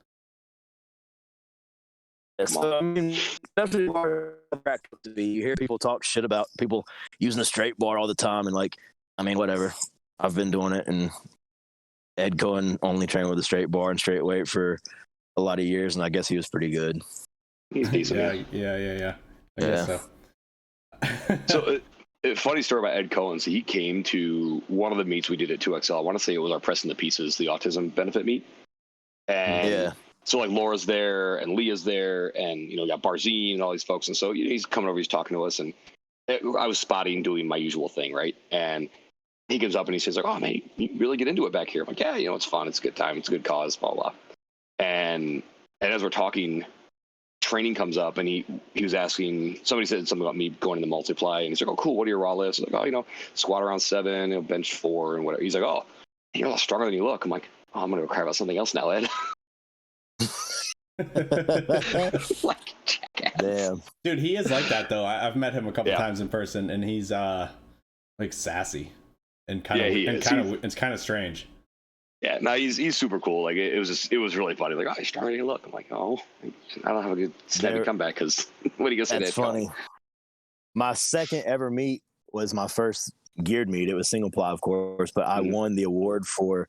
So I mean, especially you hear people talk shit about people using a straight bar all the time, and like, I mean, whatever. I've been doing it, and Ed Cohen only trained with a straight bar and straight weight for a lot of years, and I guess he was pretty good. He's decent. Yeah. I guess so. So, a funny story about Ed Cohen. So he came to one of the meets we did at 2XL. I want to say it was our Pressing the Pieces, the autism benefit meet. And so like Laura's there and Leah's there, and you got Barzine and all these folks. And so he's coming over, he's talking to us, and I was spotting, doing my usual thing, right? And he comes up and he says like, "Oh man, you really get into it back here." I'm like, "Yeah, it's fun, it's a good time, it's a good cause, blah blah." And as we're talking, training comes up, and he was asking, somebody said something about me going to the multiply, and he's like, "Oh cool, what are your raw lifts?" I'm like, "Oh, squat around 7, bench 4 and whatever." He's like, "Oh, you're a lot stronger than you look." I'm like, "Oh, I'm gonna cry about something else now, Ed." Like, damn, dude, he is like that though. I've met him a couple times in person, and he's like sassy and kind of it's kind of strange. Yeah, no, he's super cool. Like it was really funny. Like, oh, he's starting to look. I'm like, oh, I don't have a good snappy comeback because what are you gonna say? That's funny. My second ever meet was my first geared meet. It was single ply, of course, but I won the award for.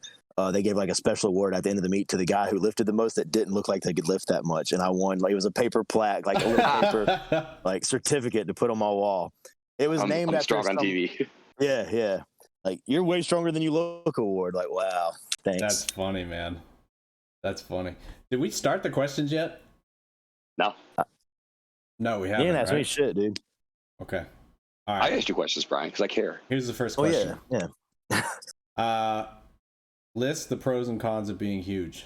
They gave like a special award at the end of the meet to the guy who lifted the most that didn't look like they could lift that much, and I won. Like it was a paper plaque, like a little paper like certificate to put on my wall. It was named I'm after strong on TV. Yeah. Like you're way stronger than you look award. Like wow, thanks. That's funny, man. That's funny. Did we start the questions yet? No. No, we haven't. You didn't ask me shit, dude. Okay. All right. I asked you questions, Brian, because I care. Here's the first question. Oh yeah. List the pros and cons of being huge.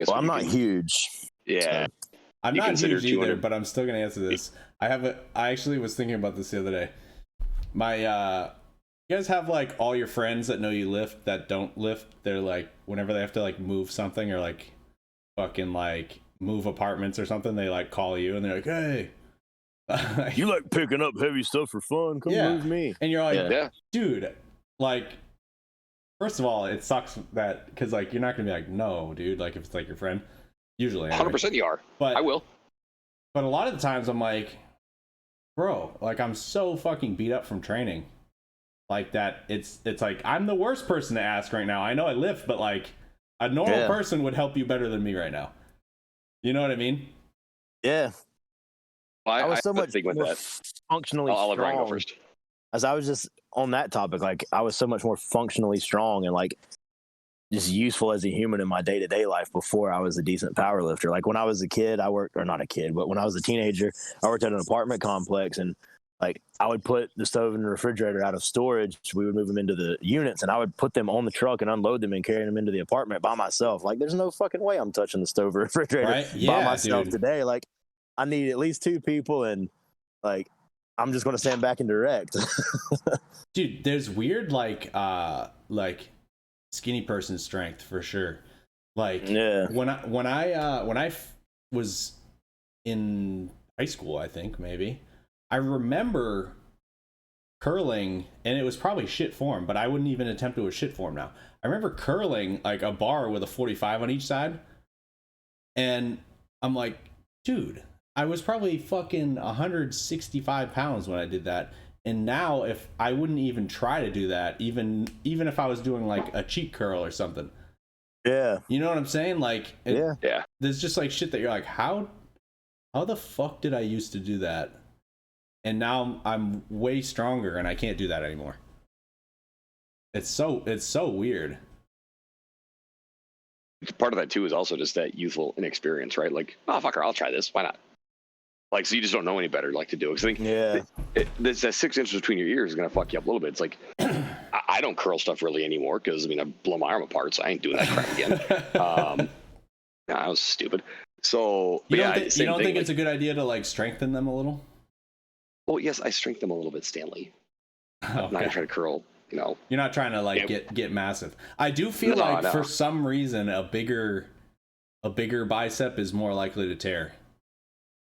Well, I'm not huge. Yeah. So. I'm not huge either, but I'm still gonna answer this. I actually was thinking about this the other day. You guys have like all your friends that know you lift that don't lift. They're like, whenever they have to like move something or like fucking like move apartments or something, they like call you and they're like, hey. You like picking up heavy stuff for fun? Come move me. And you're like, dude, like, first of all, it sucks that because like you're not gonna be like, no, dude, like if it's like your friend, usually 100% you are. But I will. But a lot of the times I'm like, bro, like I'm so fucking beat up from training, like that. It's like I'm the worst person to ask right now. I know I lift, but like a normal person would help you better than me right now. You know what I mean? Yeah. I was so much more functionally I'll let Ryan go strong. first. As I was just on that topic, like I was so much more functionally strong and like just useful as a human in my day-to-day life before I was a decent power lifter. Like when I was a kid, I worked, or not a kid, but when I was a teenager, I worked at an apartment complex and like I would put the stove and the refrigerator out of storage. We would move them into the units and I would put them on the truck and unload them and carry them into the apartment by myself. Like there's no fucking way I'm touching the stove or refrigerator by myself today. Like I need at least two people and like I'm just going to stand back and direct. Dude, there's weird like skinny person strength for sure. Like when I was in high school, I think maybe I remember curling, and it was probably shit form, but I wouldn't even attempt to a shit form now. I remember curling like a bar with a 45 on each side, and I'm like, dude, I was probably fucking 165 pounds when I did that. And now if I wouldn't even try to do that, even if I was doing like a cheat curl or something. Yeah. You know what I'm saying? Like, yeah. There's just like shit that you're like, how the fuck did I used to do that? And now I'm way stronger and I can't do that anymore. It's so weird. Part of that too is also just that youthful inexperience, right? Like, oh, fucker, I'll try this. Why not? Like, so you just don't know any better, like, to do it. Cause I think there's that 6 inches between your ears is going to fuck you up a little bit. It's like, I don't curl stuff really anymore because, I mean, I blow my arm apart, so I ain't doing that crap again. I was stupid. So, you don't think it's a good idea to, like, strengthen them a little? Well, yes, I strengthen them a little bit, Stanley. I'm not going to try to curl, you know. You're not trying to, like, get massive. I do feel for some reason, a bigger bicep is more likely to tear.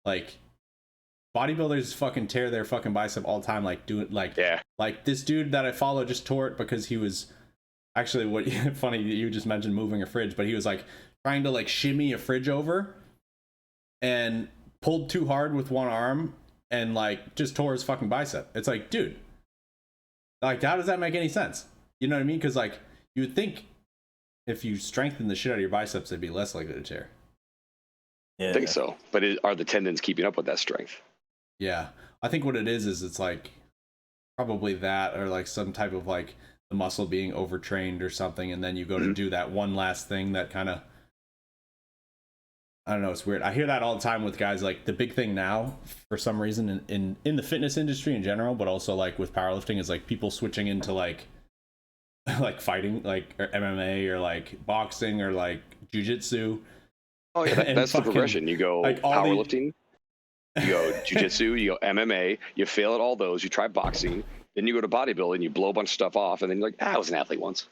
Like, bodybuilders fucking tear their fucking bicep all the time, like like this dude that I follow just tore it because he was actually funny that you just mentioned moving a fridge, but he was like trying to like shimmy a fridge over and pulled too hard with one arm and like just tore his fucking bicep. It's like, dude, like how does that make any sense? You know what I mean? Because like you would think if you strengthen the shit out of your biceps, they'd be less likely to tear. I think so, but are the tendons keeping up with that strength? Yeah, I think what it is it's like probably that, or like some type of like the muscle being overtrained or something, and then you go to do that one last thing that kind of, I don't know, it's weird. I hear that all the time with guys. Like the big thing now, for some reason, in the fitness industry in general, but also like with powerlifting, is like people switching into like fighting, like or MMA or like boxing or like jiu-jitsu. Oh yeah, that's the progression. You go like powerlifting, you go jiu-jitsu, you go MMA, you fail at all those, you try boxing, then you go to bodybuilding, you blow a bunch of stuff off, and then you're like, I was an athlete once.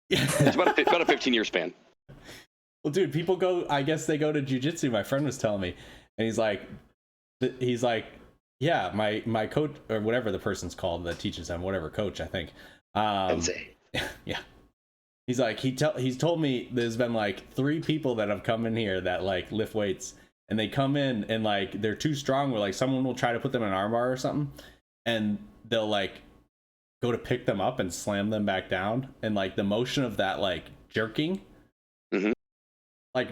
It's about a 15-year span. Well, dude, people go, I guess they go to jiu-jitsu, my friend was telling me, and he's like, yeah, my coach, or whatever the person's called that teaches them, whatever coach, I think. Sensei. Yeah. He's like, he's told me there's been like 3 people that have come in here that like lift weights, and they come in and like they're too strong where like someone will try to put them in an arm bar or something, and they'll like go to pick them up and slam them back down, and like the motion of that like jerking, like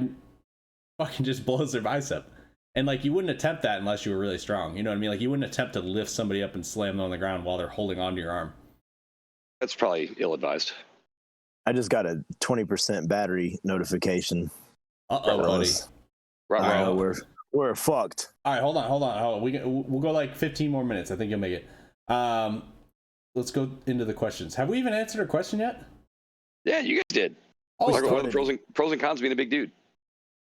fucking just blows their bicep. And like you wouldn't attempt that unless you were really strong. You know what I mean? Like you wouldn't attempt to lift somebody up and slam them on the ground while they're holding onto your arm. That's probably ill-advised. I just got a 20% battery notification. Uh-oh, buddy. We're fucked. All right, hold on. We'll go like 15 more minutes. I think you'll make it. Let's go into the questions. Have we even answered a question yet? Yeah, you guys did. Oh, what are the pros and cons of being a big dude?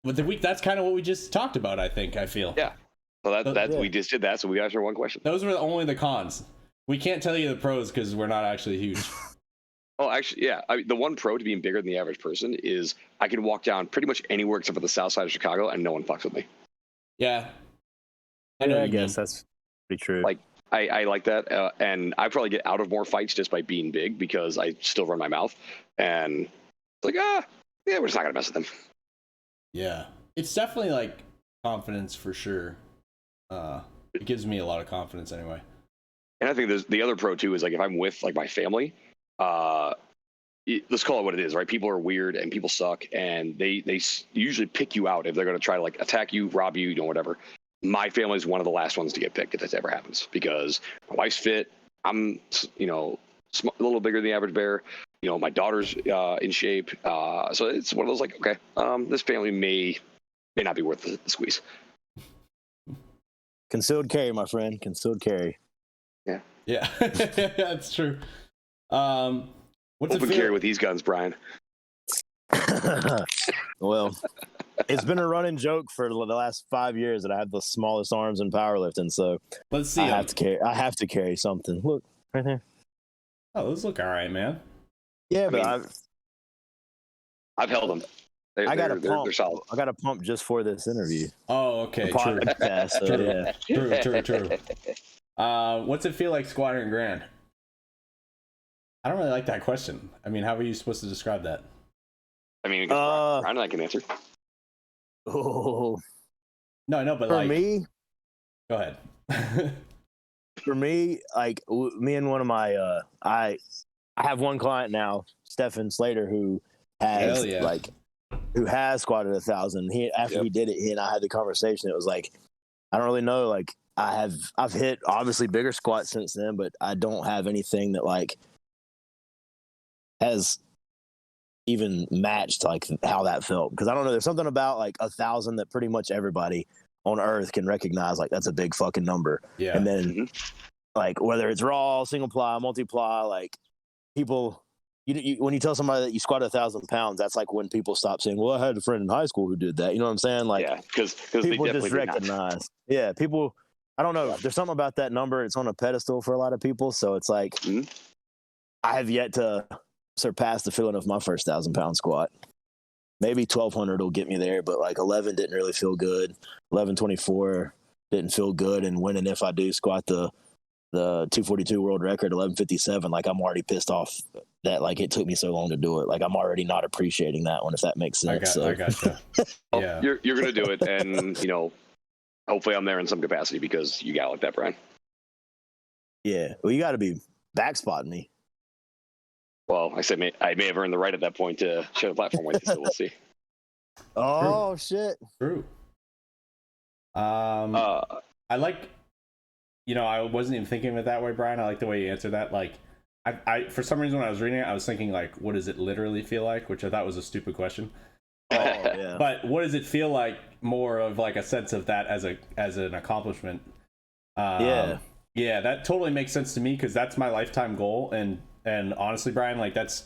But that's kind of what we just talked about, I think. I feel. Yeah. So we just did that. So we answered one question. Those were only the cons. We can't tell you the pros because we're not actually huge. Oh, actually, yeah. The one pro to being bigger than the average person is I can walk down pretty much anywhere except for the south side of Chicago, and no one fucks with me. Yeah. I guess that's pretty true. Like I like that, and I probably get out of more fights just by being big because I still run my mouth, and it's like yeah, we're just not gonna mess with them. Yeah, it's definitely like confidence for sure. It gives me a lot of confidence anyway. And I think there's the other pro too is like if I'm with like my family, let's call it what it is, right? People are weird and people suck, and they usually pick you out if they're going to try to like attack you, rob you, whatever. My family is one of the last ones to get picked if this ever happens because my wife's fit. I'm a little bigger than the average bear. My daughter's in shape, so it's one of those like, okay, this family may not be worth the squeeze. Concealed carry, my friend. Concealed carry. Yeah, that's true. What's open carry with these guns, Brian? Well, it's been a running joke for the last 5 years that I have the smallest arms in powerlifting. So let's see. I have to carry something. Look right there. Oh, those look all right, man. Yeah, but I've held them. I got a pump. They're solid. I got a pump just for this interview. Oh, okay. True. So, yeah. True. What's it feel like squatting in Grand? I don't really like that question. I mean, how are you supposed to describe that? I mean, Brian and I can answer. Oh. No, I know, but for me, go ahead. For me, like me and one of my, I have one client now, Stefan Slater, who has who has squatted 1,000. After he did it, he and I had the conversation. It was like, I don't really know. Like I've hit obviously bigger squats since then, but I don't have anything that like has even matched like how that felt. Because I don't know, there's something about like 1,000 that pretty much everybody on earth can recognize. Like that's a big fucking number. Yeah. And then like whether it's raw, single ply, multiply, like people. You, when you tell somebody that you squat 1,000 pounds, that's like when people stop saying, well, I had a friend in high school who did that. You know what I'm saying? Like, yeah, because people just recognize. Yeah, people, I don't know. There's something about that number. It's on a pedestal for a lot of people. So it's like, I have yet to surpass the feeling of my first 1,000-pound squat. Maybe 1,200 will get me there, but like 11 didn't really feel good. 1124 didn't feel good. And when and if I do squat the 242 world record, 1157, like I'm already pissed off that like it took me so long to do it. Like I'm already not appreciating that one, if that makes sense. I gotcha. Yeah, you're gonna do it, and hopefully I'm there in some capacity because you got like that, Brian. Yeah, well, you got to be back spotting me. Well, I may have earned the right at that point to share the platform with you, so we'll see. Oh shit! True. I like. I wasn't even thinking of it that way, Brian. I like the way you answered that. Like, I for some reason when I was reading it, I was thinking like, what does it literally feel like? Which I thought was a stupid question. Yeah. But what does it feel like? More of like a sense of that as an accomplishment. Yeah, that totally makes sense to me because that's my lifetime goal. And honestly, Brian, like that's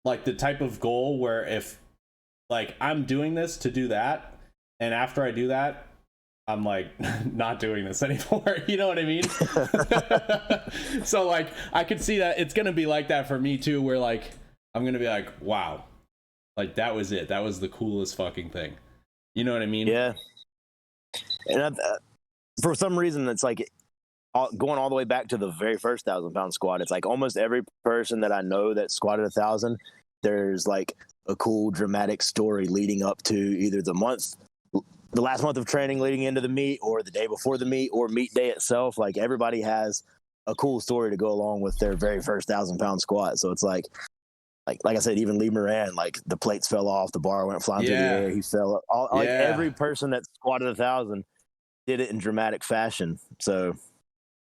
like the type of goal where if like I'm doing this to do that, and after I do that, I'm like not doing this anymore. You know what I mean? So like I could see that it's gonna be like that for me too, where like I'm gonna be like, wow, like that was it. That was the coolest fucking thing. You know what I mean? Yeah. And for some reason, it's like going all the way back to the very first 1,000-pound squat. It's like almost every person that I know that squatted 1,000, there's like a cool dramatic story leading up to either the last month of training leading into the meet, or the day before the meet, or meet day itself. Like everybody has a cool story to go along with their very first 1,000-pound squat. So it's like I said, even Lee Moran, like the plates fell off, the bar went flying through the air, he fell. Like every person that squatted 1,000 did it in dramatic fashion. So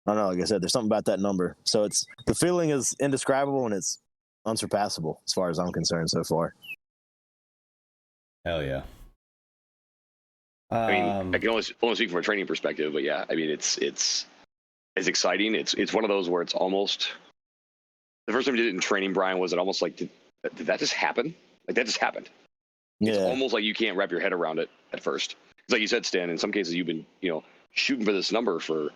I don't know. Like I said, there's something about that number. So the feeling is indescribable and it's unsurpassable as far as I'm concerned so far. Hell yeah. I mean, I can only speak from a training perspective, but yeah, I mean, it's exciting. It's one of those where it's almost, the first time you did it in training, Brian, was it almost like, did that just happen? Like that just happened. Yeah. It's almost like you can't wrap your head around it at first. It's like you said, Stan, in some cases you've been, shooting for this number for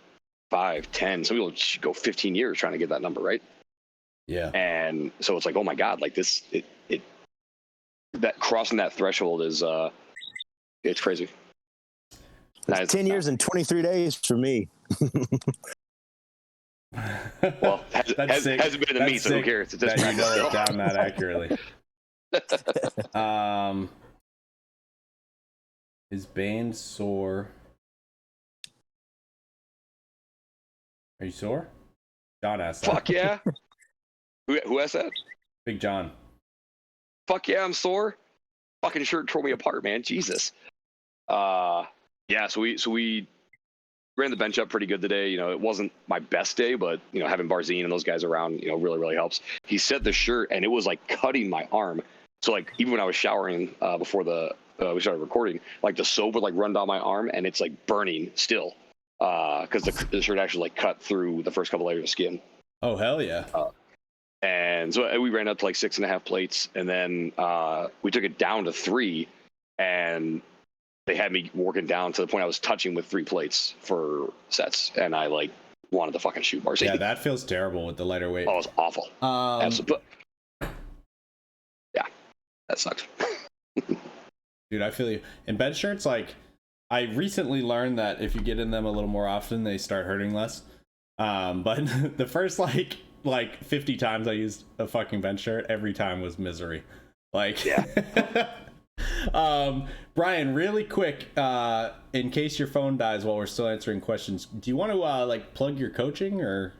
5, 10, some people go 15 years trying to get that number, right? Yeah. And so it's like, oh my God, like this, that crossing that threshold is, it's crazy. It's 10 years and 23 days for me. Well, hasn't been in the meet, so who cares? It's just that you know it down that accurately. Is Bane sore? Are you sore? John asked that. Fuck yeah. Who asked that? Big John. Fuck yeah, I'm sore. Fucking shirt tore me apart, man. Jesus. Yeah, so we ran the bench up pretty good today. It wasn't my best day, but having Barzine and those guys around, really, really helps. He set the shirt and it was like cutting my arm. So like even when I was showering before we started recording, like the soap would like run down my arm and it's like burning still because the shirt actually like cut through the first couple layers of skin. Oh hell yeah! And so we ran up to like 6.5 plates, and then we took it down to 3, and they had me working down to the point I was touching with 3 plates for sets, and I like wanted to fucking shoot bars. Yeah, that feels terrible with the lighter weight. Oh, it was awful. Absolutely. Yeah, that sucks. Dude, I feel you. In bench shirts, like I recently learned that if you get in them a little more often, they start hurting less. But the first like 50 times I used a fucking bench shirt, every time was misery. Like, yeah. Brian, really quick, in case your phone dies while we're still answering questions, do you want to like plug your coaching or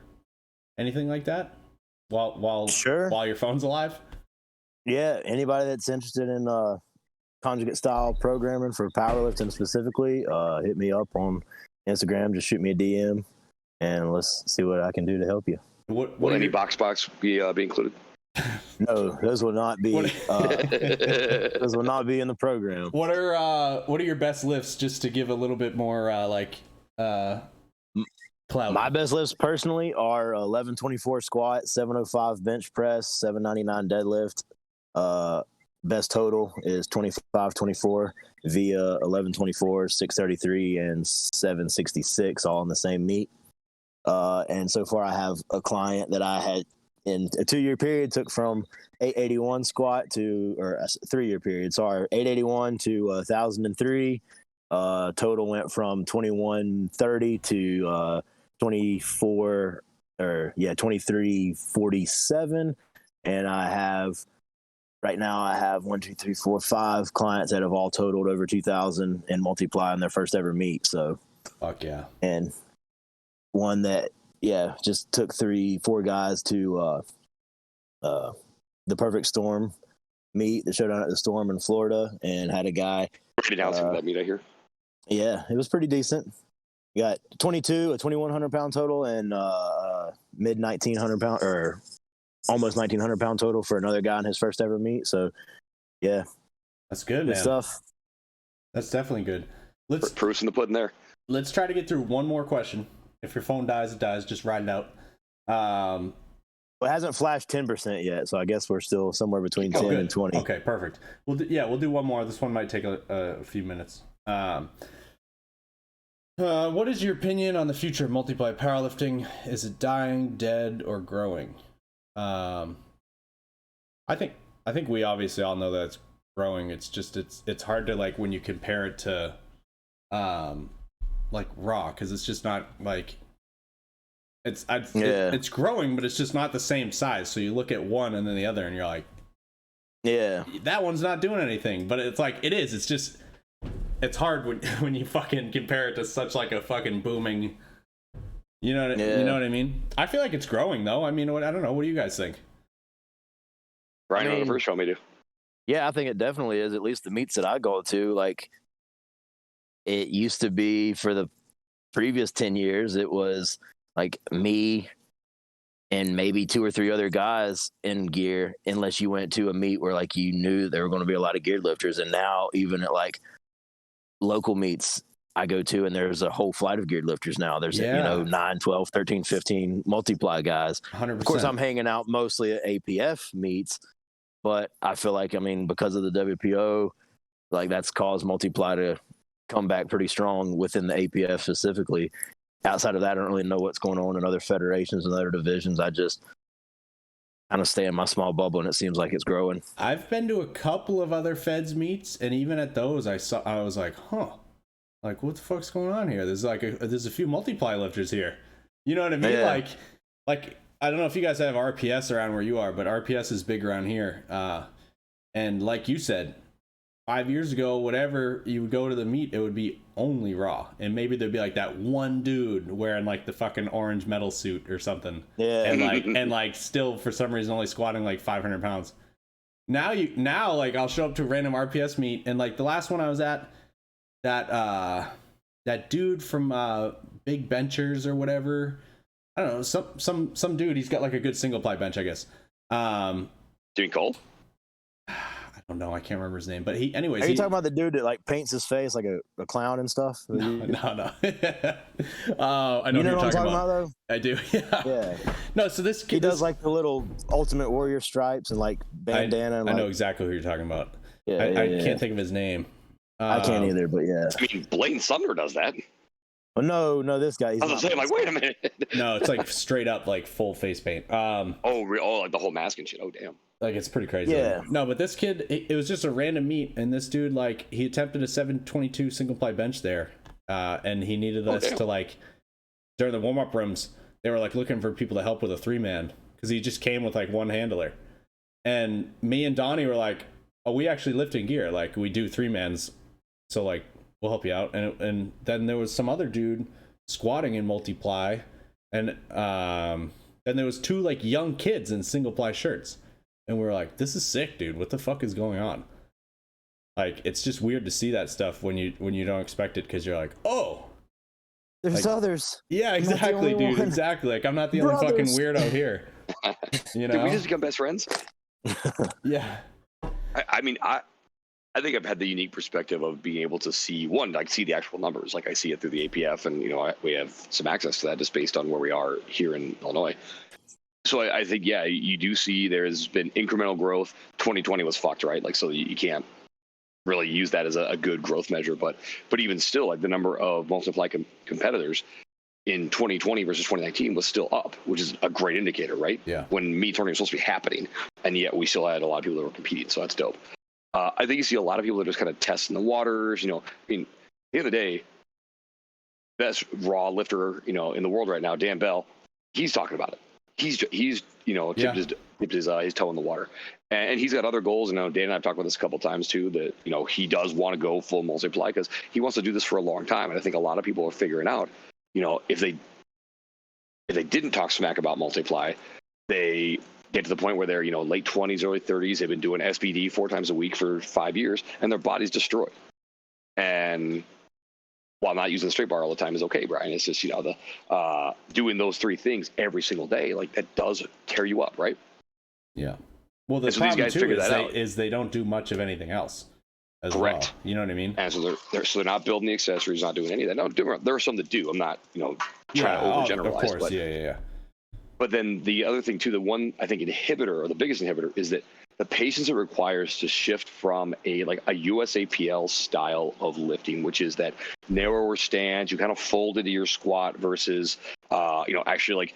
anything like that while your phone's alive? Yeah, anybody that's interested in conjugate style programming for powerlifting specifically, hit me up on Instagram. Just shoot me a DM, and let's see what I can do to help you. Will any box be included? No, those will not be. Those will not be in the program. What are your best lifts, just to give a little bit more clout? My best lifts personally are 1124 squat, 705 bench press, 799 deadlift. Best total is 2524 via 1124, 633, and 766, all in the same meet. And so far, I have a client that I had in a 2-year period took from 881 squat or a 3-year period. Sorry, 881 to 1003. Total went from 2130 to 2347. And right now I have 1, 2, 3, 4, 5 clients that have all totaled over 2,000 and multiply in their first ever meet. So, fuck yeah. And one that, just took 3-4 guys to the Perfect Storm meet, the showdown at the Storm in Florida, and had a guy. Pretty announcing that meet, I hear. Yeah, it was pretty decent. We got a 2,100 pound total, and mid 1,900 pound or almost 1,900 pound total for another guy in his first ever meet. So, yeah, that's good, man. Stuff. That's definitely good. Proof's in the pudding there. Let's try to get through one more question. If your phone dies, it dies. Just ride it out. Well, it hasn't flashed 10% yet, so I guess we're still somewhere between 10 and 20. Okay, perfect. We'll do one more. This one might take a few minutes. What is your opinion on the future of multiply powerlifting? Is it dying, dead, or growing? I think we obviously all know that it's growing. It's just it's hard to, like, when you compare it to like raw, because it's just not like It's growing, but it's just not the same size. So you look at one and then the other, and you're like, yeah, that one's not doing anything. But it's like, it is. It's just, it's hard when you fucking compare it to such like a fucking booming. You know what I mean? I feel like it's growing though. I mean, I don't know. What do you guys think? Brian on the first show me do. Yeah, I think it definitely is. At least the meets that I go to, like, it used to be for the previous 10 years, it was like me and maybe 2 or 3 other guys in gear, unless you went to a meet where like you knew there were going to be a lot of geared lifters. And now even at like local meets I go to, and there's a whole flight of geared lifters now. There's 9, 12, 13, 15 multiply guys. 100%. Of course, I'm hanging out mostly at APF meets, but I feel like, I mean, because of the WPO, like that's caused multiply to come back pretty strong within the APF specifically. Outside of that, I don't really know what's going on in other federations and other divisions. I just kind of stay in my small bubble, and it seems like it's growing. I've been to a couple of other feds meets, and even at those, I was like, huh, like what the fuck's going on here? There's a few multiply lifters here. You know what I mean? Yeah. Like I don't know if you guys have RPS around where you are, but RPS is big around here. And like you said, 5 years ago, whatever, you would go to the meet, it would be only raw, and maybe there'd be like that one dude wearing like the fucking orange metal suit or something, and like still for some reason only squatting like 500 pounds. Now like I'll show up to a random RPS meet, and like the last one I was at, that dude from Big Benchers or whatever, I don't know, some dude, he's got like a good single ply bench, I guess. Doing cold? I don't know, I can't remember his name, but anyways. Are you talking about the dude that like paints his face like a clown and stuff? No. I know You what know what you're I'm talking about though? I do. Yeah. No, so this kid, he does like the little Ultimate Warrior stripes and like bandana. I know exactly who you're talking about. Yeah, I can't think of his name. I can't either, but yeah. I mean, Blaine Thunder does that. Oh, no, this guy. I was saying, like, wait a minute. No, it's like straight up like full face paint. Like the whole mask and shit. Oh, damn. Like it's pretty crazy. Yeah. No, but this kid, it was just a random meet, and this dude, like, he attempted a 722 single ply bench there, and he needed us to, like, during the warm up rooms, they were like looking for people to help with a 3-man because he just came with like one handler, and me and Donnie were like, oh, we actually lift in gear, like we do 3-mans, so like we'll help you out. And then there was some other dude squatting in multiply, and then there was 2 like young kids in single ply shirts. And we were like, this is sick, dude. What the fuck is going on? Like, it's just weird to see that stuff when you don't expect it, because you're like, oh, there's like, others. Yeah, exactly, dude. One. Exactly. Like, I'm not the only fucking weirdo here. You know? Did we just become best friends? Yeah. I mean, I think I've had the unique perspective of being able to see see the actual numbers. Like I see it through the APF, and we have some access to that just based on where we are here in Illinois. So I think, yeah, you do see there's been incremental growth. 2020 was fucked, right? Like, so you can't really use that as a good growth measure. But even still, like the number of multiply competitors in 2020 versus 2019 was still up, which is a great indicator, right? Yeah. When meet tournament was supposed to be happening, and yet we still had a lot of people that were competing. So that's dope. I think you see a lot of people that are just kind of testing the waters. I mean, at the end of the day, best raw lifter, in the world right now, Dan Bell, he's talking about it. He's dipped his toe in the water, and he's got other goals. Dan and I've talked about this a couple of times too, that he does want to go full multiply because he wants to do this for a long time. And I think a lot of people are figuring out, if they didn't talk smack about multiply, they get to the point where they're late 20s, early 30s. They've been doing SBD 4 times a week for 5 years, and their body's destroyed. And while not using the straight bar all the time is okay, Brian. It's just, doing those 3 things every single day, like that does tear you up, right? Yeah. Well, the problem too is they don't do much of anything else. Correct. Well. You know what I mean? And so they're not building the accessories, not doing any of that. No, there are some that do. I'm not, trying to overgeneralize. Of course, but, yeah. But then the other thing too, the one I think inhibitor, or the biggest inhibitor, is that the patience it requires to shift from a USAPL style of lifting, which is that narrower stance, you kind of fold into your squat versus, actually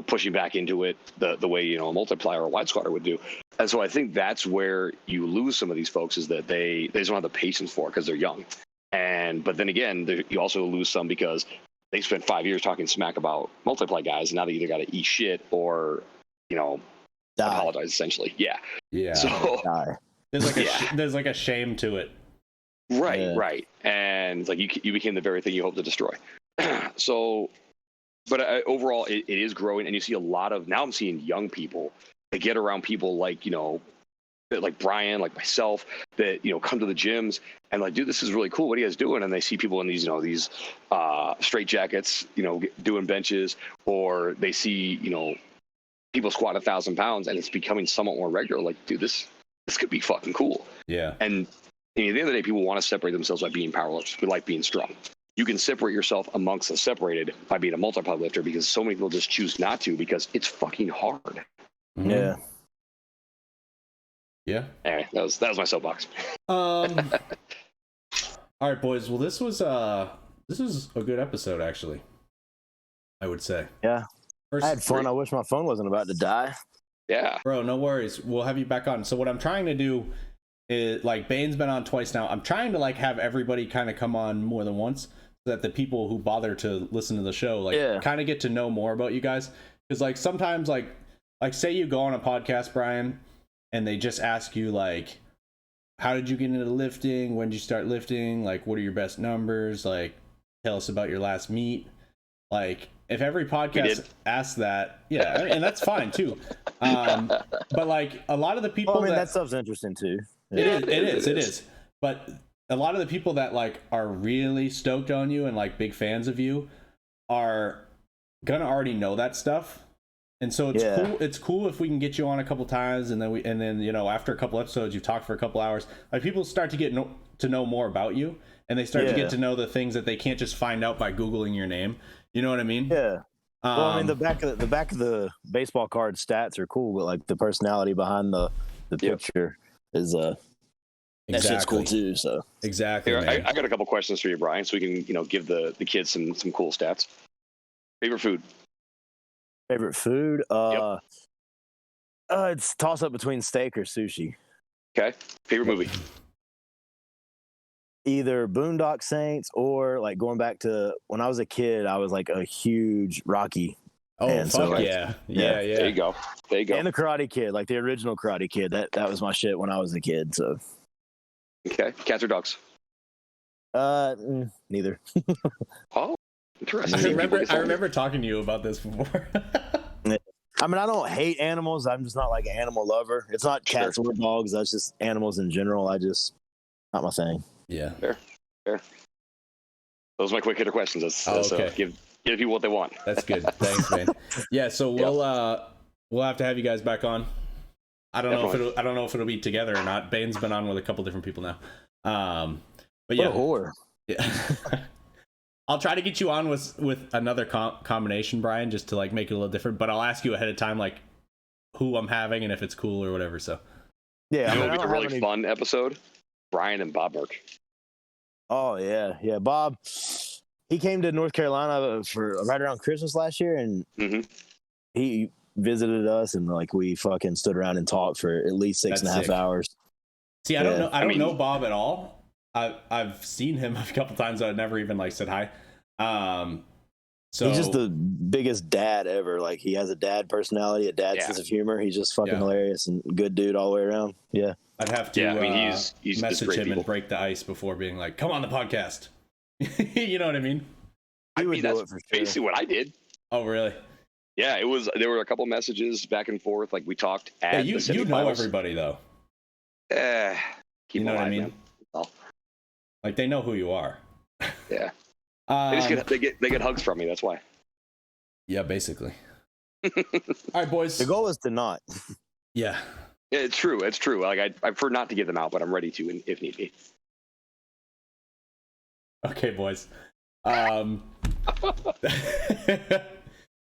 pushing back into it the way, a multiplier or a wide squatter would do. And so I think that's where you lose some of these folks, is that they just don't have the patience for it because they're young. But then again, you also lose some because they spent 5 years talking smack about multiply guys, and now they either got to eat shit or, Die. apologize, essentially. Yeah. Yeah. So Die. There's like a shame to it. right. And it's like you became the very thing you hope to destroy. So, but overall, it is growing, and you see a lot of, now I'm seeing young people that get around people like, like Brian, like myself, that, come to the gyms and like, dude, this is really cool. What are you guys doing? And they see people in these, these straight jackets, doing benches, or they see, people squat 1,000 pounds, and it's becoming somewhat more regular. Like, dude, this could be fucking cool. Yeah. And at the end of the day, people want to separate themselves by being powerlifters. We like being strong. You can separate yourself amongst the separated by being a multi-power lifter, because so many people just choose not to because it's fucking hard. Mm-hmm. Yeah. Yeah. Anyway, that was my soapbox. All right, boys. Well, this was a good episode, actually, I would say. Yeah. First, I had fun. I wish my phone wasn't about to die. Yeah. Bro, no worries. We'll have you back on. So what I'm trying to do is, like, Bane's been on twice now. I'm trying to, like, have everybody kind of come on more than once, so that the people who bother to listen to the show, like, kind of get to know more about you guys. Because, like, sometimes, like say you go on a podcast, Brian, and they just ask you, like, how did you get into lifting? When did you start lifting? Like, what are your best numbers? Like, tell us about your last meet. Like, if every podcast asks that, yeah, and that's fine too. But like, a lot of the people, that stuff's interesting too. Yeah. It is. But a lot of the people that like are really stoked on you and like big fans of you are gonna already know that stuff. And so it's cool. It's cool if we can get you on a couple times, and then after a couple episodes, you've talked for a couple hours. Like, people start to get to know more about you, and they start to get to know the things that they can't just find out by Googling your name. You know what I mean? Yeah. Well, I mean, the back of the baseball card stats are cool, but like the personality behind the picture is that shit's cool too. So exactly. Here, I got a couple questions for you, Brian, so we can give the kids some cool stats. Favorite food? Favorite food? It's toss up between steak or sushi. Okay. Favorite movie? Either Boondock Saints or, like, going back to when I was a kid, I was like a huge Rocky. Oh, fuck yeah. There you go. And the Karate Kid, like the original Karate Kid. That was my shit when I was a kid. So. Okay. Cats or dogs? Neither. Oh, interesting. I remember talking to you about this before. I mean, I don't hate animals. I'm just not like an animal lover. It's not cats or dogs. That's just animals in general. Not my thing. Yeah. Fair. Those are my quick hitter questions. Okay. Give people what they want. That's good. Thanks, man. Yeah. So we'll have to have you guys back on. I don't know if it'll be together or not. Bane's been on with a couple different people now. But yeah. What a whore. Yeah. I'll try to get you on with another combination, Brian, just to like make it a little different. But I'll ask you ahead of time, like, who I'm having and if it's cool or whatever. So yeah, it'll be a really fun episode. Brian and Bob Burke. Oh yeah. Bob, he came to North Carolina for right around Christmas last year, and he visited us, and like we fucking stood around and talked for at least 6.5 hours. See, I don't know. I don't know Bob at all. I've seen him a couple times. I've never even like said hi. So he's just the biggest dad ever. Like, he has a dad personality, a dad sense of humor. He's just fucking hilarious and good dude all the way around. Yeah. I'd have to he's message him and break the ice before being like, come on the podcast. You know what I mean? That's basically what I did. Oh, really? Yeah, there were a couple messages back and forth. Like, we talked at you know everybody though. You know what I mean? Like, they know who you are. Yeah. They get hugs from me. That's why. Yeah, basically. All right, boys. The goal is to not. Yeah. Yeah, it's true. It's true. Like, I prefer not to give them out, but I'm ready to if need be. Okay, boys.